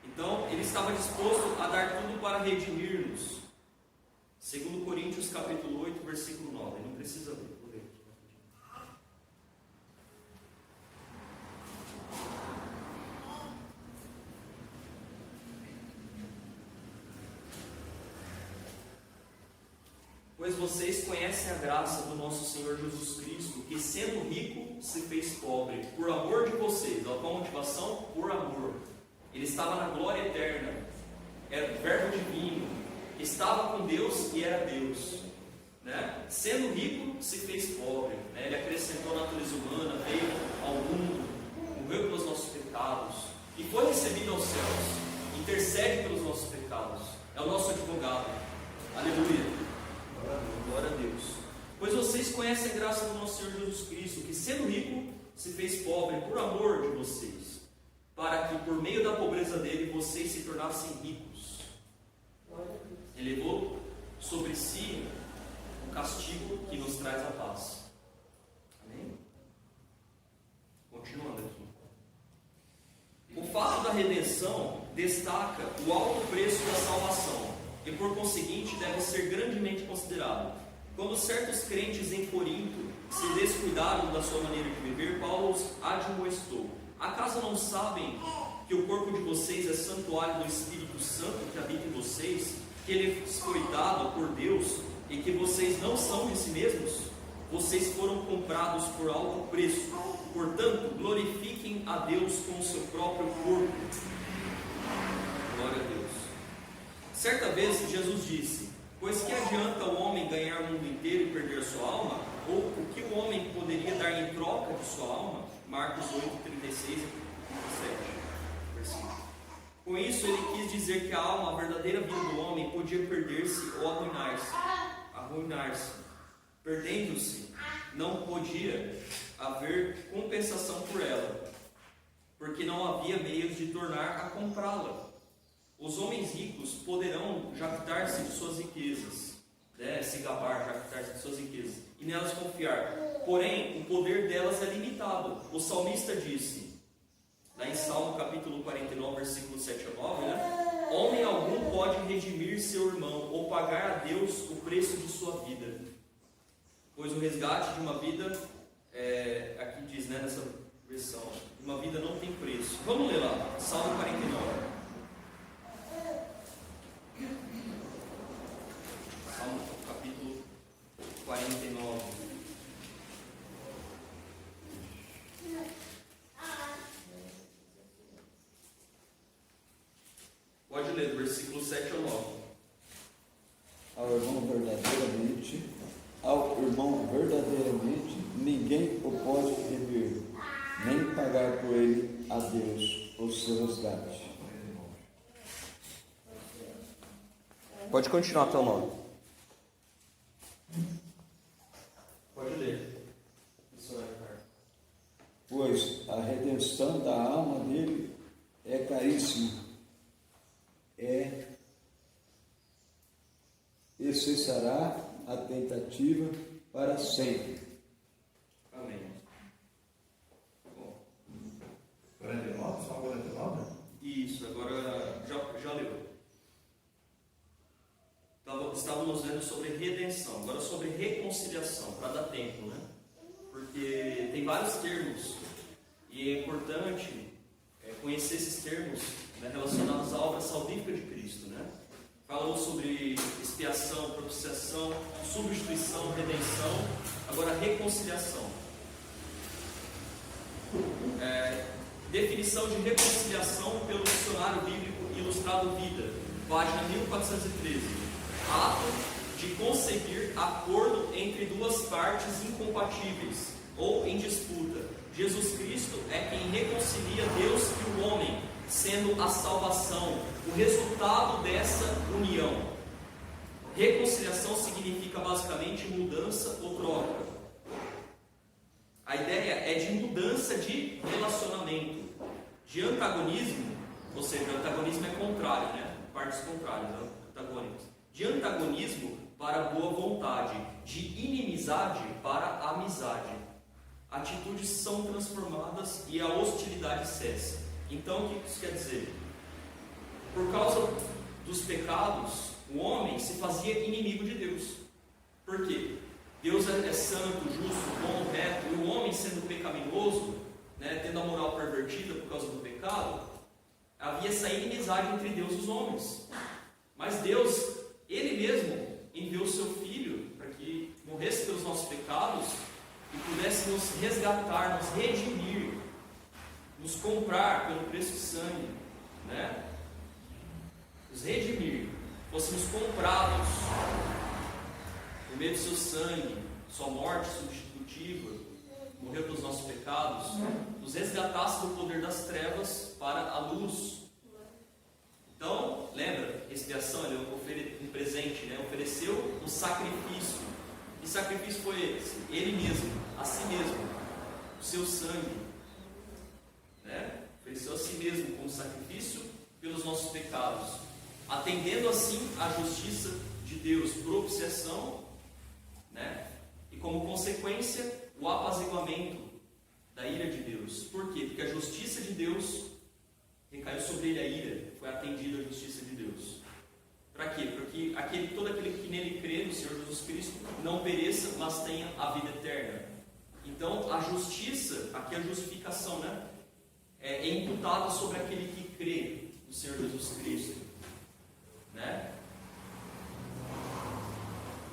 Então, Ele estava disposto a dar tudo para redimir-nos. 2 Coríntios capítulo 8, versículo 9. Não precisa ler, vou ler aqui. Pois vocês conhecem a graça do nosso Senhor Jesus Cristo, que sendo rico, se fez pobre, por amor de vocês. Qual a motivação? Por amor. Ele estava na glória eterna, era o Verbo divino, estava com Deus e era Deus. Sendo rico, se fez pobre. Ele acrescentou a natureza humana, veio ao mundo, morreu pelos nossos pecados e foi recebido aos céus, intercede pelos nossos pecados, é o nosso advogado. Aleluia. Glória a Deus. Pois vocês conhecem a graça do nosso Senhor Jesus Cristo, que sendo rico, se fez pobre por amor de vocês, para que por meio da pobreza dele, vocês se tornassem ricos. Ele levou sobre si o castigo que nos traz a paz. Amém? Continuando aqui. O fato da redenção destaca o alto preço da salvação, e por conseguinte deve ser grandemente considerado. Quando certos crentes em Corinto se descuidaram da sua maneira de viver, Paulo os admoestou. Acaso não sabem que o corpo de vocês é santuário do Espírito Santo que habita em vocês, que ele foi dado por Deus e que vocês não são de si mesmos? vocês foram comprados por alto preço. Portanto, glorifiquem a Deus com o seu próprio corpo. Glória a Deus. Certa vez Jesus disse: pois que adianta o homem ganhar o mundo inteiro e perder sua alma? Ou o que o homem poderia dar em troca de sua alma? Marcos 8, 36 e 37. Versículo. Com isso ele quis dizer que a alma, a verdadeira vida do homem, podia perder-se ou arruinar-se. Perdendo-se, não podia haver compensação por ela, porque não havia meios de tornar a comprá-la. Os homens ricos poderão jactar-se de suas riquezas, se gabar, jactar-se de suas riquezas, e nelas confiar. Porém, o poder delas é limitado. O salmista disse, lá em Salmo capítulo 49, versículo 7 a 9, homem algum pode redimir seu irmão, ou pagar a Deus o preço de sua vida. Pois o resgate de uma vida, aqui diz, nessa versão, uma vida não tem preço. Vamos ler lá, Salmo 49. Salmo capítulo 49. Pode ler, do versículo 7 ao 9. Ao irmão verdadeiramente, ninguém o pode remir, nem pagar por ele a Deus o seu resgate. Pode continuar até o 9. Pode ler. Pois a redenção da alma dele é caríssima, e cessará a tentativa para sempre. Amém. Bom. 49, só 49? Isso, agora já leu. Estávamos vendo sobre redenção, agora sobre reconciliação, para dar tempo, né? Porque tem vários termos e é importante conhecer esses termos, né, relacionados à obra salvífica de Cristo, né? Falou sobre expiação, propiciação, substituição, redenção, agora reconciliação. Definição de reconciliação pelo dicionário bíblico Ilustrado Vida, página 1413. Ato de conseguir acordo entre duas partes incompatíveis ou em disputa. Jesus Cristo é quem reconcilia Deus e o homem, sendo a salvação o resultado dessa união. Reconciliação significa basicamente mudança ou troca. A ideia é de mudança de relacionamento, de antagonismo, ou seja, antagonismo é contrário, né? Partes contrárias, antagônicos. De antagonismo para boa vontade, de inimizade para amizade. Atitudes são transformadas e a hostilidade cessa. Então, o que isso quer dizer? Por causa dos pecados, o homem se fazia inimigo de Deus. Por quê? Deus é santo, justo, bom, reto, e o homem sendo pecaminoso, né, tendo a moral pervertida por causa do pecado, havia essa inimizade entre Deus e os homens. Mas Deus, Ele mesmo, enviou seu Filho para que morresse pelos nossos pecados e pudesse nos resgatar, nos redimir, nos comprar pelo preço de sangue, né? Nos redimir, fôssemos comprados por meio do seu sangue, sua morte substitutiva, morreu pelos nossos pecados, nos resgatasse do poder das trevas para a luz. Então, lembra, expiação, ele um presente, né? Ofereceu um sacrifício. Que sacrifício foi esse? Ele mesmo, a si mesmo, o seu sangue, né? Ofereceu a si mesmo como sacrifício pelos nossos pecados, atendendo assim à justiça de Deus, propiciação, né? E como consequência, o apaziguamento da ira de Deus. Por quê? Porque a justiça de Deus recaiu sobre ele, a ira, foi atendida a justiça de Deus. Para quê? Para que todo aquele que nele crê, no Senhor Jesus Cristo, não pereça, mas tenha a vida eterna. Então, a justiça, aqui a justificação, né? É imputada sobre aquele que crê no Senhor Jesus Cristo, né?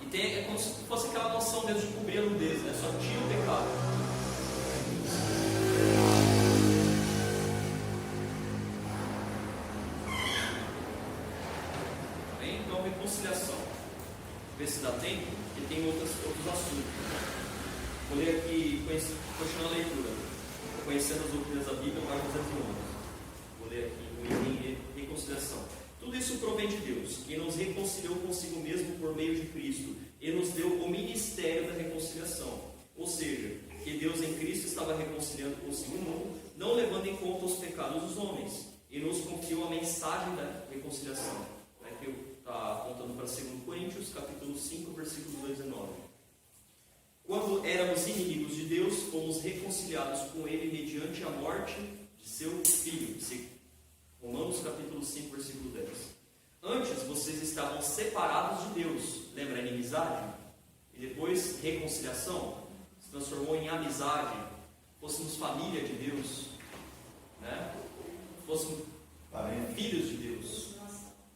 E é como se fosse aquela noção mesmo de cobrir a nudez, né? Só tira o pecado. Bem, então, reconciliação. Ver se dá tempo, porque tem outros assuntos. Vou ler aqui, continuando a leitura. Conhecendo as doutrinas da Bíblia, página 211. Vou ler aqui o item reconciliação. Tudo isso provém de Deus, que nos reconciliou consigo mesmo por meio de Cristo e nos deu o ministério da reconciliação. Ou seja, que Deus em Cristo estava reconciliando consigo o mundo, não levando em conta os pecados dos homens, e nos confiou a mensagem da reconciliação. Que está apontando para 2 Coríntios, capítulo 5, versículo 2 e 9. Quando éramos inimigos de Deus, fomos reconciliados com Ele mediante a morte de seu Filho. Romanos capítulo 5, versículo 10. Antes vocês estavam separados de Deus. Lembra a inimizade? E depois reconciliação. Se transformou em amizade. Fôssemos família de Deus. Né? Fôssemos filhos de Deus.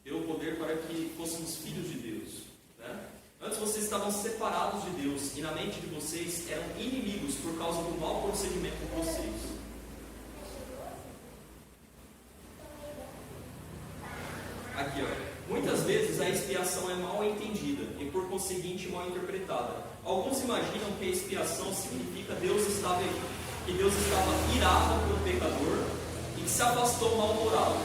Deu o poder para que fôssemos filhos de Deus. Né? Antes vocês estavam separados de Deus. E na mente de vocês eram inimigos por causa do mau procedimento de vocês. Aqui, ó. Muitas vezes a expiação é mal entendida e por conseguinte mal interpretada. Alguns imaginam que a expiação significa que Deus estava irado pelo pecador e que se afastou mal-humorado,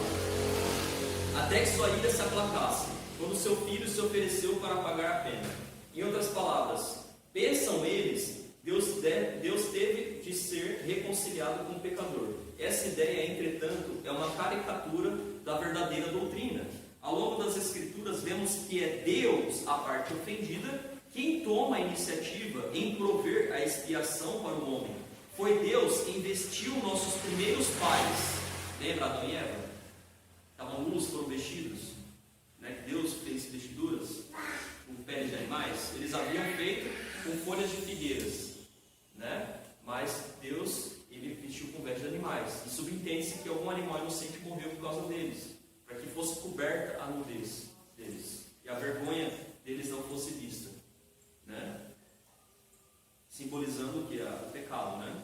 até que sua ira se aplacasse, quando seu filho se ofereceu para pagar a pena. Em outras palavras, pensam eles, Deus teve de ser reconciliado com o pecador. Essa ideia, entretanto, é uma caricatura da verdadeira doutrina. Ao longo das Escrituras, vemos que é Deus, a parte ofendida, quem toma a iniciativa em prover a expiação para o homem. Foi Deus quem vestiu nossos primeiros pais. Lembra Adão e Eva? Estavam nus, foram vestidos. Né? Deus fez vestiduras com peles de animais. Eles haviam feito com folhas de figueiras. Né? Mas Deus, ele vestiu com vestes de animais. E subentende-se que algum animal inocente morreu por causa deles, para que fosse coberta a nudez deles e a vergonha deles não fosse vista, né? Simbolizando o que? O pecado, né?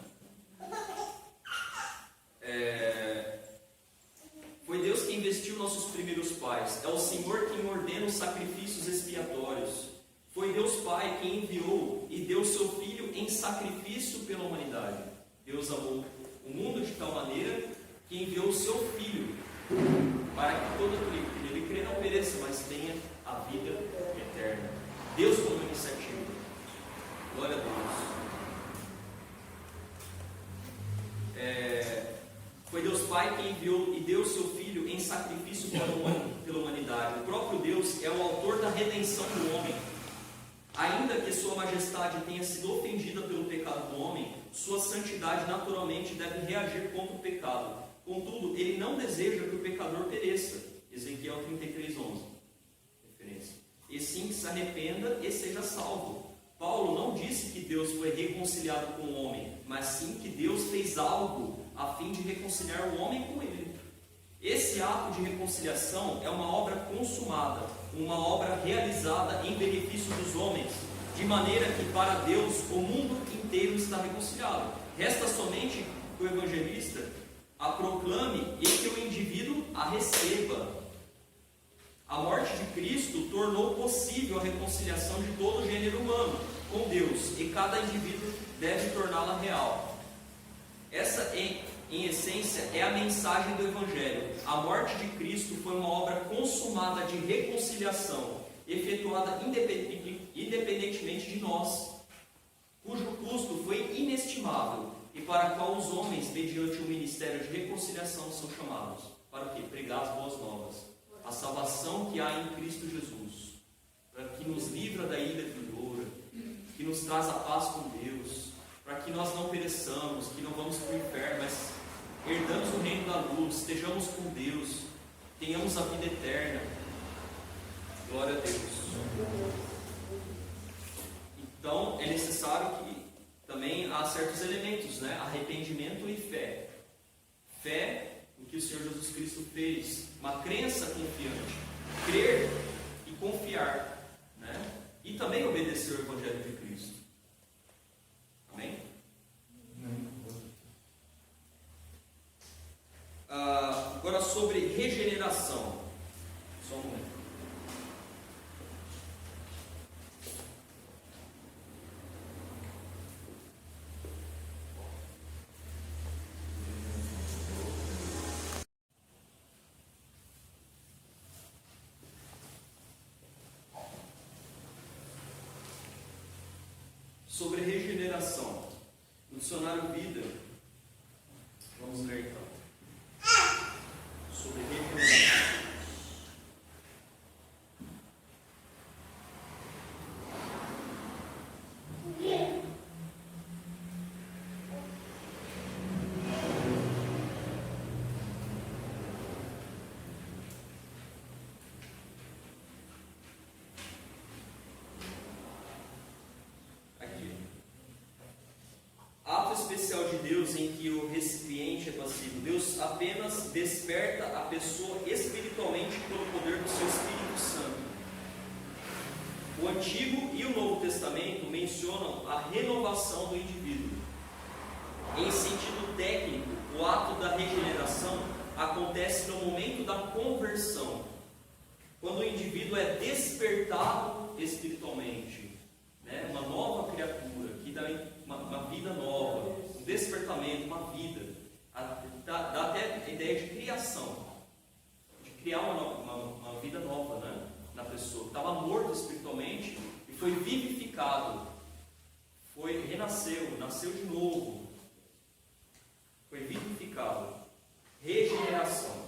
Foi Deus quem investiu nossos primeiros pais. É o Senhor quem ordena os sacrifícios expiatórios. Foi Deus Pai quem enviou e deu seu Filho em sacrifício pela humanidade. Deus amou o mundo de tal maneira que enviou o seu Filho para que todo aquele que nele crê não pereça, mas tenha a vida eterna. Deus tomou a iniciativa. Glória a Deus. Foi Deus Pai quem enviou e deu o seu Filho em sacrifício pela humanidade. O próprio Deus é o autor da redenção do homem. Ainda que sua majestade tenha sido ofendida pelo pecado do homem, sua santidade naturalmente deve reagir contra o pecado. Contudo, ele não deseja que o pecador pereça. Ezequiel 33:11. Referência. E sim que se arrependa e seja salvo. Paulo não disse que Deus foi reconciliado com o homem, mas sim que Deus fez algo a fim de reconciliar o homem com ele. Esse ato de reconciliação é uma obra consumada, uma obra realizada em benefício dos homens, de maneira que para Deus o mundo inteiro está reconciliado. Resta somente que o evangelista a proclame e que o indivíduo a receba. A morte de Cristo tornou possível a reconciliação de todo o gênero humano com Deus, e cada indivíduo deve torná-la real. Essa, em essência, é a mensagem do Evangelho. A morte de Cristo foi uma obra consumada de reconciliação, efetuada independentemente de nós, cujo custo foi inestimável, e para a qual os homens, mediante o ministério de reconciliação, são chamados. Para o quê? Pregar as boas novas. A salvação que há em Cristo Jesus, para que nos livra da ira vindoura, que nos traz a paz com Deus, para que nós não pereçamos, que não vamos para o inferno, mas herdamos o reino da luz, estejamos com Deus, tenhamos a vida eterna. Glória a Deus. Então, é necessário que também há certos elementos, né? Arrependimento e fé. Fé no que o Senhor Jesus Cristo fez, uma crença confiante, crer e confiar, né? E e também obedecer o Evangelho de Cristo. Amém? Agora sobre regeneração. Só um momento. Sobre regeneração. No dicionário Vida, vamos ler então. Sobre regeneração. Ato especial de Deus em que o recipiente é passivo. Deus apenas desperta a pessoa espiritualmente pelo poder do seu Espírito Santo. O Antigo e o Novo Testamento mencionam a renovação do indivíduo. Em sentido técnico, o ato da regeneração acontece no momento da conversão, quando o indivíduo é despertado espiritualmente, né? Uma nova criatura que dá uma vida nova, um despertamento, uma vida. Dá até a ideia de criação, de criar uma vida nova, né? Na pessoa que estava morto espiritualmente e foi vivificado, renasceu, nasceu de novo, foi vivificado. Regeneração.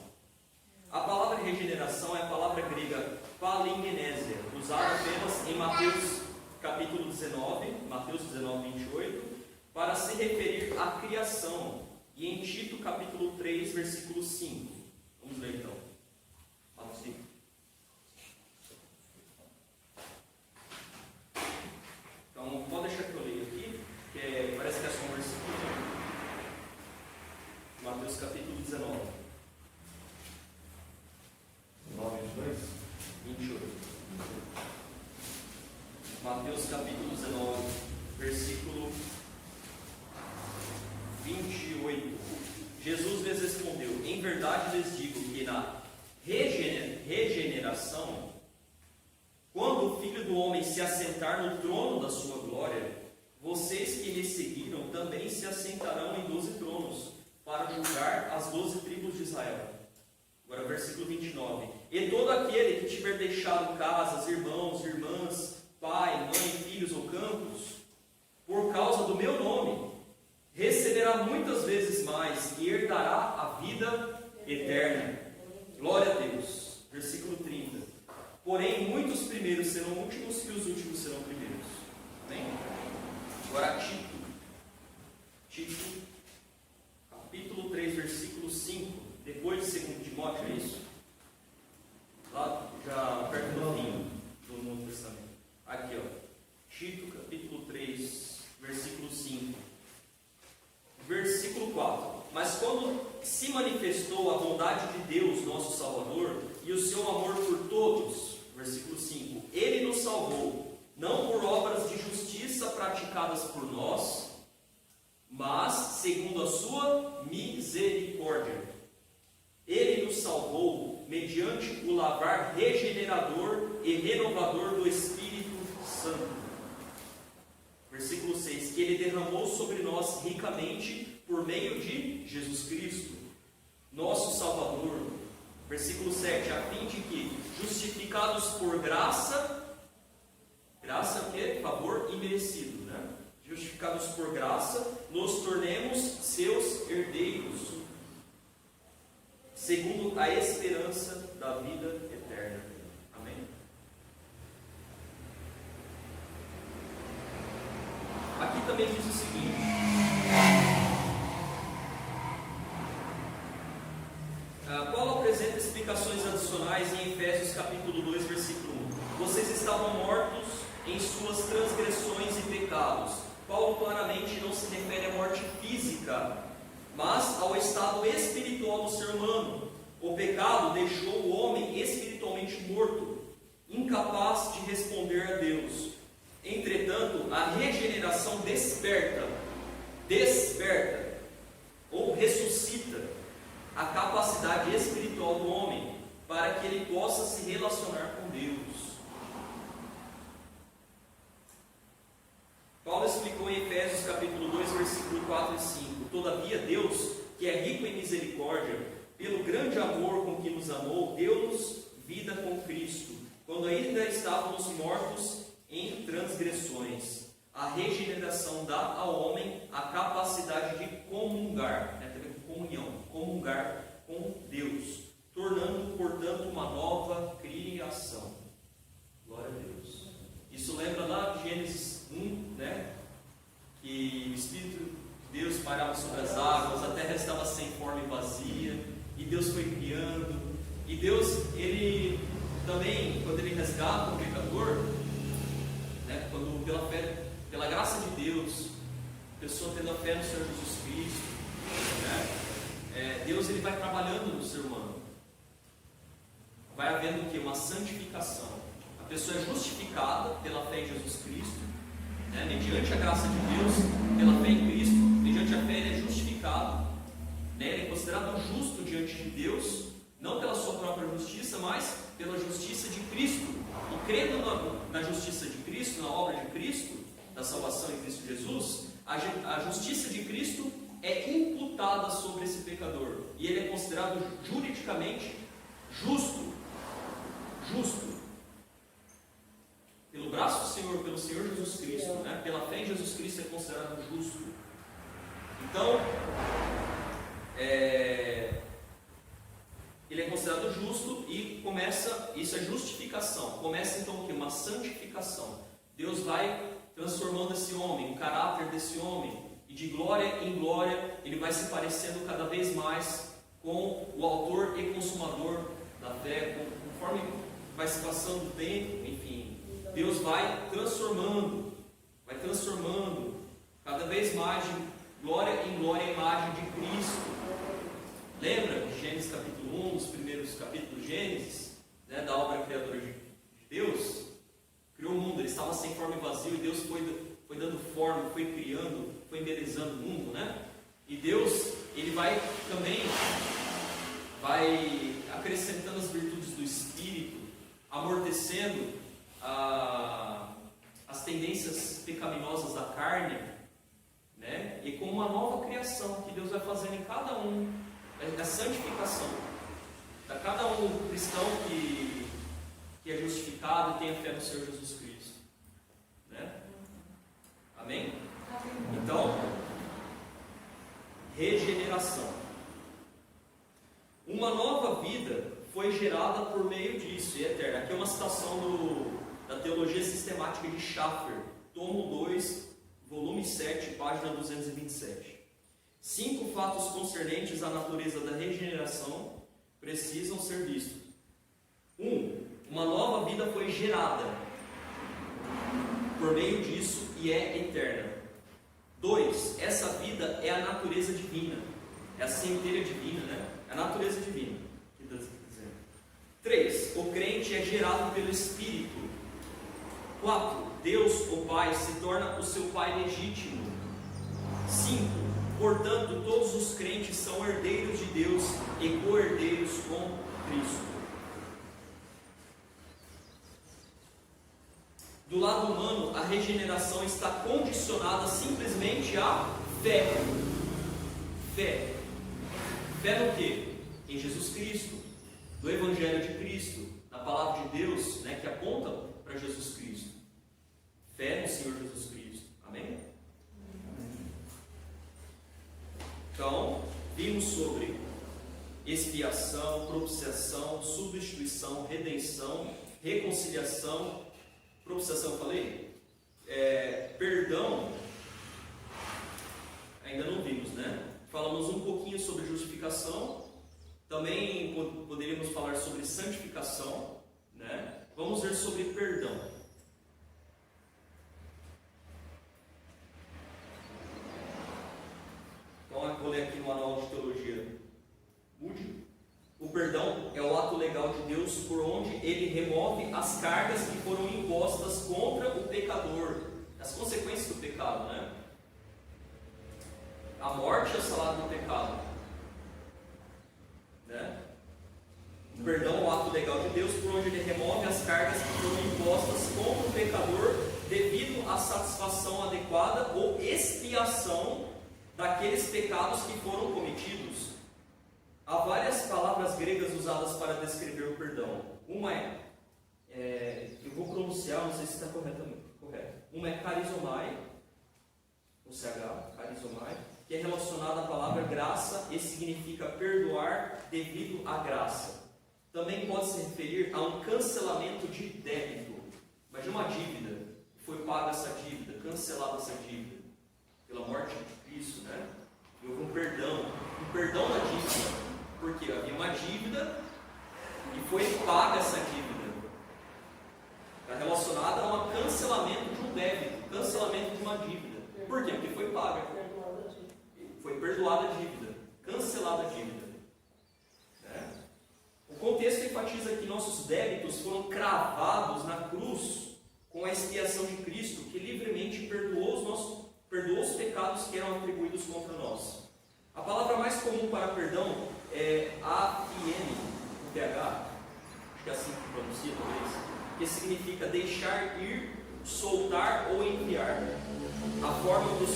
A palavra regeneração é a palavra grega palingenésia, usada apenas em Mateus capítulo 19, Mateus 19, 28, para se referir à criação, e em Tito capítulo 3, versículo 5. Vamos ler então. Mateus 5. Então, pode deixar que eu leio aqui, que parece que é só um versículo. Mateus capítulo 19. 28. Mateus capítulo 19, versículo 28. Jesus lhes respondeu: em verdade lhes digo que na regeneração, quando o Filho do Homem se assentar no trono da sua glória, vocês que lhe seguiram também se assentarão em 12 tronos, para julgar as 12 tribos de Israel. Agora versículo 29. E todo aquele que tiver deixado casas, irmãos, irmãs, pai, mãe, filhos ou campos, por causa do meu nome, receberá muitas vezes mais e herdará a vida eterna. Glória a Deus. Versículo 30. Porém, muitos primeiros serão últimos e os últimos serão primeiros. Amém? Agora Tito, capítulo 3, versículo 5. Depois de 2 Timóteo, é isso? Lá já perto do fim do Novo Testamento. Aqui, ó. Tito, capítulo 3, versículo 5. Versículo 4. Mas quando se manifestou a bondade de Deus, nosso Salvador, e o seu amor por todos, versículo 5, Ele nos salvou, não por obras de justiça praticadas por nós, mas segundo a sua misericórdia. Ele nos salvou mediante o lavar regenerador e renovador do Espírito Santo. Versículo 6, que Ele derramou sobre nós ricamente por meio de Jesus Cristo, nosso Salvador. Versículo 7, a fim de que, justificados por graça o que? Favor imerecido, né? Justificados por graça, nos tornemos seus herdeiros, segundo a esperança da vida eterna. Amém? Aqui também diz o seguinte: Paulo apresenta explicações adicionais em Efésios capítulo 2, versículo 1. Vocês estavam mortos em suas transgressões e pecados. Paulo claramente não se refere à morte física, mas ao estado espiritual do ser humano. O pecado deixou o homem espiritualmente morto, incapaz de responder a Deus. Entretanto, a regeneração desperta ou ressuscita a capacidade espiritual do homem para que ele possa se relacionar com Deus. Paulo explicou em Efésios capítulo 2, versículo 4 e 5: Todavia Deus, que é rico em misericórdia, pelo grande amor com que nos amou, deu-nos vida com Cristo, quando ainda estávamos mortos em transgressões. A regeneração dá ao homem a capacidade de comungar, tem a ver com comunhão, comungar com Deus, tornando, portanto, uma nova criação. Glória a Deus. Isso lembra lá de Gênesis 1, que o Espírito de Deus pairava sobre as águas, a terra estava sem forma e vazia, e Deus foi criando. E Deus, Ele também, quando Ele resgata o pecador, quando pela graça de Deus, a pessoa tendo a fé no Senhor Jesus Cristo, Deus ele vai trabalhando no ser humano. Vai havendo o que? Uma santificação. A pessoa é justificada pela fé em Jesus Cristo, mediante a graça de Deus, pela fé em Cristo, mediante a fé ele é justificado, ele é considerado justo diante de Deus, não pela sua própria justiça, mas pela justiça de Cristo. E crendo na justiça de Cristo, na obra de Cristo, da salvação em Cristo Jesus, a justiça de Cristo é imputada sobre esse pecador, e ele é considerado juridicamente justo, pelo braço do Senhor, pelo Senhor Jesus Cristo, pela fé em Jesus Cristo é considerado justo. Então, ele é considerado justo e começa, isso é justificação, começa então o que? Uma santificação. Deus vai transformando esse homem, o caráter desse homem, e de glória em glória ele vai se parecendo cada vez mais com o autor e consumador da fé, conforme vai se passando o tempo, enfim, Deus vai transformando cada vez mais de glória em glória a imagem de Cristo. Lembra de Gênesis capítulo 1, os primeiros capítulos de Gênesis, da obra criadora de Deus? Criou o mundo, ele estava sem forma e vazio, e Deus foi dando forma, foi criando, foi embelezando o mundo, E Deus, ele vai também acrescentando as virtudes do Espírito, amortecendo as tendências pecaminosas da carne, E com uma nova criação que Deus vai fazendo em cada um, a santificação, a cada um cristão que é justificado e tem a fé no Senhor Jesus Cristo, Amém? Então, regeneração. Uma nova vida foi gerada por meio disso, e é eterna. Aqui é uma citação da Teologia Sistemática de Schaffer, tomo 2, volume 7, página 227. 5 fatos concernentes à natureza da regeneração precisam ser vistos. 1. Uma nova vida foi gerada por meio disso e é eterna. 2. Essa vida é a natureza divina, é a centelha divina, É a natureza divina. 3. O crente é gerado pelo Espírito. 4. Deus, o Pai, se torna o seu Pai legítimo. 5. Portanto, todos os crentes são herdeiros de Deus e co-herdeiros com Cristo. Do lado humano, a regeneração está condicionada simplesmente à fé. Fé. Fé no quê? Em Jesus Cristo, no Evangelho de Cristo, na Palavra de Deus, que aponta para Jesus Cristo. Fé no Senhor Jesus Cristo. Amém? Então, vimos sobre expiação, propiciação, substituição, redenção, reconciliação. Propiciação, eu falei? Perdão, ainda não vimos, Falamos um pouquinho sobre justificação, também poderíamos falar sobre santificação, Vamos ver sobre perdão. Então, eu vou ler aqui no Manual de Teologia Moody. O perdão é o ato legal de Deus por onde ele remove as cargas que foram impostas contra o pecador, as consequências do pecado, né? A morte é o salário do pecado, né? O perdão é o ato legal de Deus, por onde ele remove as cargas que foram impostas contra o pecador devido à satisfação adequada ou expiação daqueles pecados que foram cometidos. Há várias palavras gregas usadas para descrever o perdão. Uma eu vou pronunciar, não sei se está correto. Uma é charizomai, o CH, charizomai, que é relacionada à palavra graça e significa perdoar devido à graça. Também pode se referir a um cancelamento de débito. Imagina uma dívida, foi paga essa dívida, cancelada essa dívida, pela morte de Cristo, né? E houve um perdão da dívida, porque havia uma dívida e foi paga essa dívida. Está relacionada a um cancelamento de um débito, cancelamento de uma dívida. Por quê? Porque foi paga. Foi perdoada a dívida, cancelada a dívida. Né? O contexto enfatiza que nossos débitos foram cravados na cruz com a expiação de Cristo, que livremente perdoou os pecados que eram atribuídos contra nós. A palavra mais comum para perdão é AFN, com TH, acho que é assim que pronuncia talvez, que significa deixar ir, soltar ou enviar. A forma do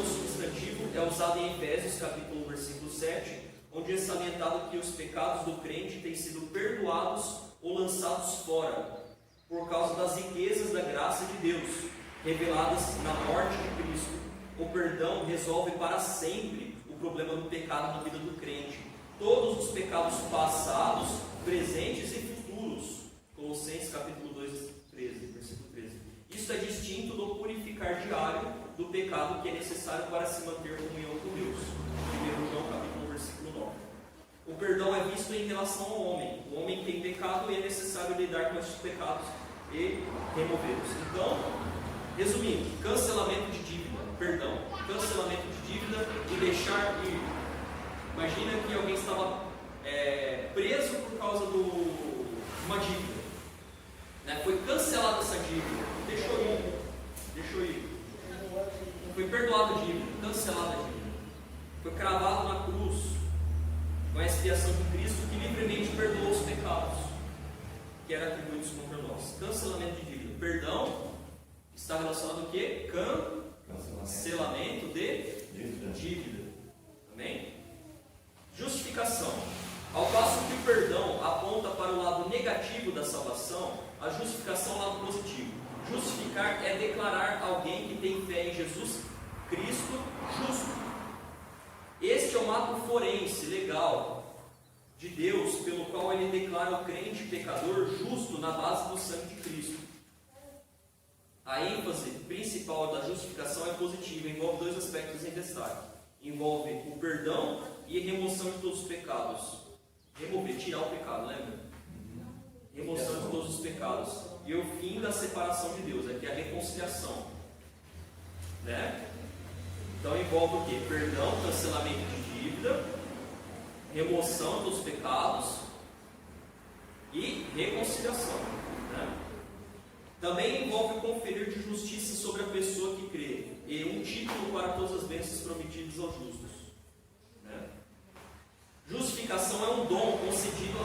substantivo é usada em Efésios capítulo versículo 7, onde é salientado que os pecados do crente têm sido perdoados ou lançados fora, por causa das riquezas da graça de Deus, reveladas na morte de Cristo. O perdão resolve para sempre o problema do pecado na vida do crente. Todos os pecados passados, presentes e futuros. Colossenses capítulo 2, 13, versículo 13. Isso é distinto do purificar diário do pecado que é necessário para se manter em comunhão com Deus. 1 João capítulo 1, versículo 9. O perdão é visto em relação ao homem. O homem tem pecado e é necessário lidar com esses pecados e removê-los. Então, resumindo, cancelamento de dívida, perdão, cancelamento de dívida e deixar ir. Imagina que alguém estava preso por causa de uma dívida, né? Foi cancelada essa dívida, deixou ir. Foi perdoada a dívida, cancelada a dívida. Foi cravado na cruz com a expiação de Cristo, que livremente perdoou os pecados que eram atribuídos contra nós. Cancelamento de dívida. Perdão está relacionado ao quê? Cancelamento de dívida. Amém? Justificação. Ao passo que o perdão aponta para o lado negativo da salvação, a justificação é o lado positivo. Justificar é declarar alguém que tem fé em Jesus Cristo justo. Este é um ato forense, legal, de Deus, pelo qual ele declara o crente pecador justo na base do sangue de Cristo. A ênfase principal da justificação é positiva, envolve dois aspectos em destaque. Envolve o perdão e a remoção de todos os pecados. Remover, tirar o pecado, lembra? Remoção de todos os pecados. E o fim da separação de Deus, aqui é a reconciliação. Né? Então envolve o quê? Perdão, cancelamento de dívida, remoção dos pecados e reconciliação. Né? Também envolve conferir de justiça sobre a pessoa que crê e um título para todas as bênçãos prometidas aos justos. Né? Justificação é um dom concedido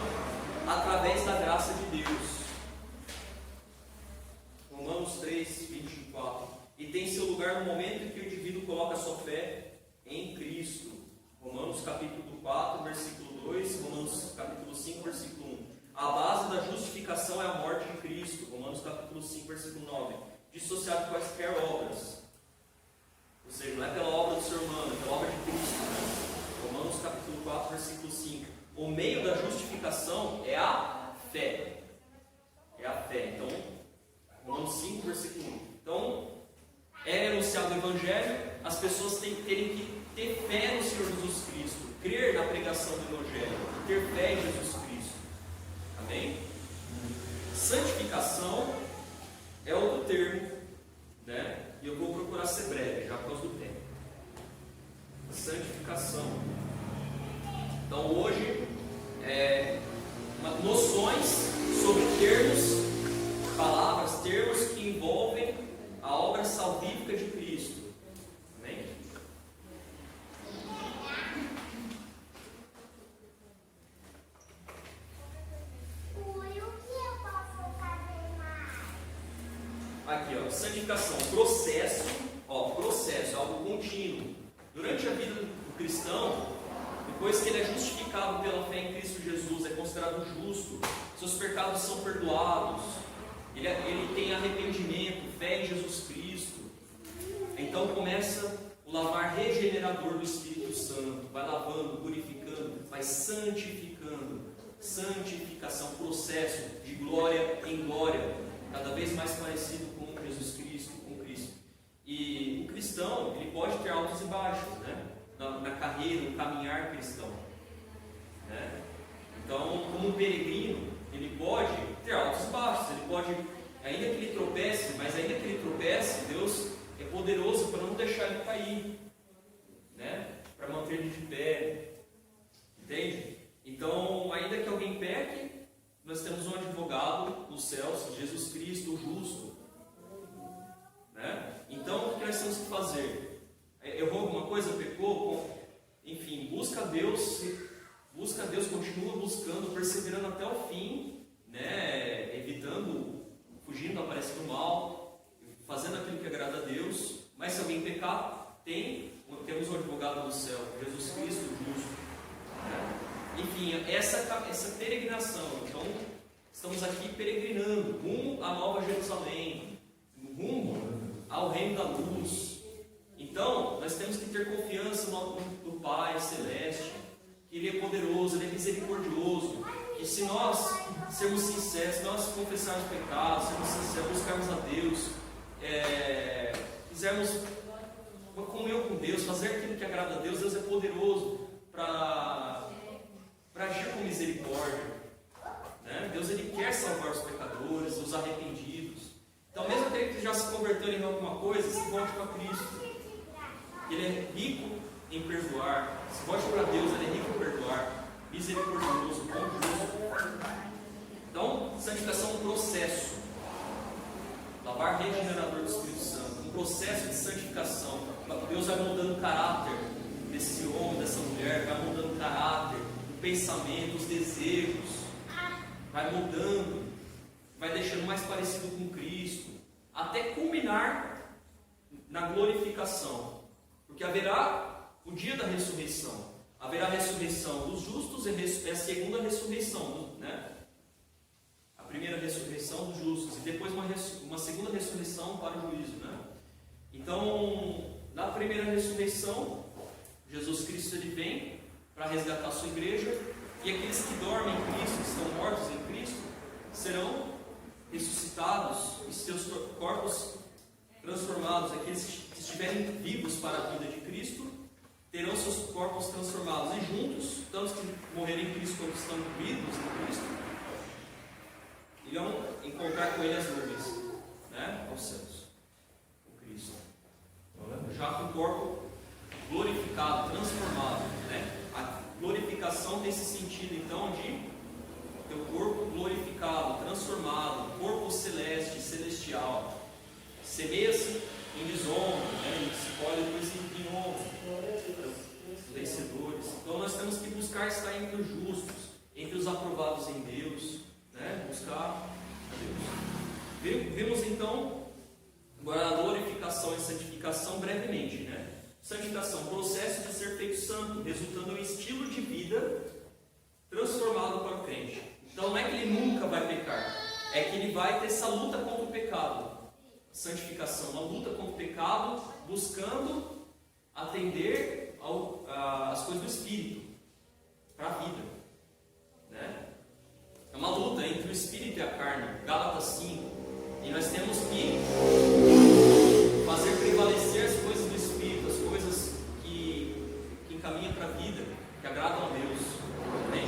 através da graça de Deus. Romanos 3, 24. E tem seu lugar no momento em que o indivíduo coloca a sua fé em Cristo. Romanos capítulo 4, versículo 2, Romanos capítulo 5, versículo 1. A base da justificação é a morte de Cristo. Romanos capítulo 5, versículo 9. Dissociado de quaisquer obras. Ou seja, não é pela obra do ser humano, é pela obra de Cristo. Né? Romanos capítulo 4, versículo 5. O meio da justificação é a fé. É a fé. Então, Romanos 5, versículo 1. Então, é anunciado o Evangelho, as pessoas terem que ter fé no Senhor Jesus Cristo, crer na pregação do Evangelho, ter fé em Jesus Cristo. Amém? Santificação é outro termo, né? E eu vou procurar ser breve, já por causa do tempo. Santificação. Então hoje santificação, processo, algo contínuo. Durante a vida do cristão, depois que ele é justificado pela fé em Cristo Jesus, é considerado justo, seus pecados são perdoados, ele tem arrependimento, fé em Jesus Cristo. Então começa o lavar regenerador do Espírito Santo, vai lavando, purificando, vai santificando. Santificação, processo de glória em glória, cada vez mais parecido com Jesus Cristo, com Cristo. E o cristão, ele pode ter altos e baixos, né? Na carreira, no caminhar cristão, né? Então, como um peregrino, ele pode ter altos e baixos, ele pode, ainda que ele tropece, mas ainda que ele tropece, Deus é poderoso para não deixar ele cair, né? Para manter ele de pé, entende? Então, ainda que alguém peque, nós temos um advogado nos céus, Jesus Cristo, o justo, né? Então, o que nós temos que fazer? Errou alguma coisa, pecou? Enfim, busca Deus, continua buscando, perseverando até o fim, né? Evitando, fugindo, aparecendo mal, fazendo aquilo que agrada a Deus. Mas se alguém pecar, temos um advogado no céu, Jesus Cristo, o justo, né? Enfim, essa peregrinação. Então, estamos aqui peregrinando rumo à Nova Jerusalém, rumo ao Reino da Luz. Então, nós temos que ter confiança no Pai Celeste, que Ele é poderoso, Ele é misericordioso, que se nós sermos sinceros, se nós confessarmos pecados, sermos sinceros, buscarmos a Deus, quisermos comunhão com Deus, fazer aquilo que agrada a Deus, Deus é poderoso para agir com misericórdia, né? Deus, Ele quer salvar os pecadores, os arrependidos. Então, mesmo aquele que já se converteu em alguma coisa, se volte para Cristo. Ele é rico em perdoar. Se volte para Deus, Ele é rico em perdoar, misericordioso, bom, justo. Então, santificação é um processo. Lavar regenerador do Espírito Santo, um processo de santificação. Deus vai mudando o caráter desse homem, dessa mulher, vai mudando o caráter, o pensamento, os desejos, vai mudando, vai deixando mais parecido com Cristo, até culminar na glorificação, porque haverá o dia da ressurreição, haverá a ressurreição dos justos e a segunda ressurreição, né? A primeira ressurreição dos justos e depois uma segunda ressurreição para o juízo, né? Então, na primeira ressurreição, Jesus Cristo, Ele vem para resgatar a sua igreja, e aqueles que dormem em Cristo, que estão mortos em Cristo, serão ressuscitados e seus corpos transformados. Aqueles que estiverem vivos para a vida de Cristo terão seus corpos transformados, e juntos, tanto que morrerem em Cristo quanto estão vivos em Cristo, irão encontrar com Ele as nuvens, né, aos céus, com Cristo, já com o corpo glorificado, transformado, né? A glorificação tem esse sentido, então, de ter o corpo glorificado, transformado, corpo celeste, celestial. Semeia-se em desonra, né? Se colhe depois em honra. Vencedores. Então, nós temos que buscar estar entre os justos, entre os aprovados em Deus, né? Buscar a Deus. Vimos, então, agora a glorificação e santificação brevemente, né? Santificação, processo de ser feito santo, resultando em um estilo de vida transformado para o crente. Então não é que ele nunca vai pecar, é que ele vai ter essa luta contra o pecado. Santificação, uma luta contra o pecado, buscando atender às coisas do Espírito, para a vida, né? É uma luta entre o Espírito e a carne, Gálatas 5, e nós temos que fazer prevalecer as coisas do Espírito, as coisas que encaminham para a vida, que agradam a Deus. Amém?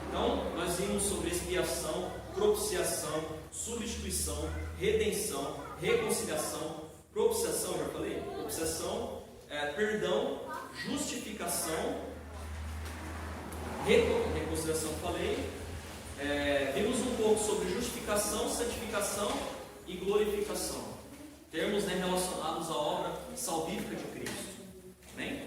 Então, nós vimos sobre expiação, propiciação, substituição, redenção, reconciliação. Propiciação, já falei? Propiciação, perdão, justificação, reconciliação, falei. Vimos um pouco sobre justificação, santificação e glorificação. Termos, né, relacionados à obra salvífica de Cristo. Amém?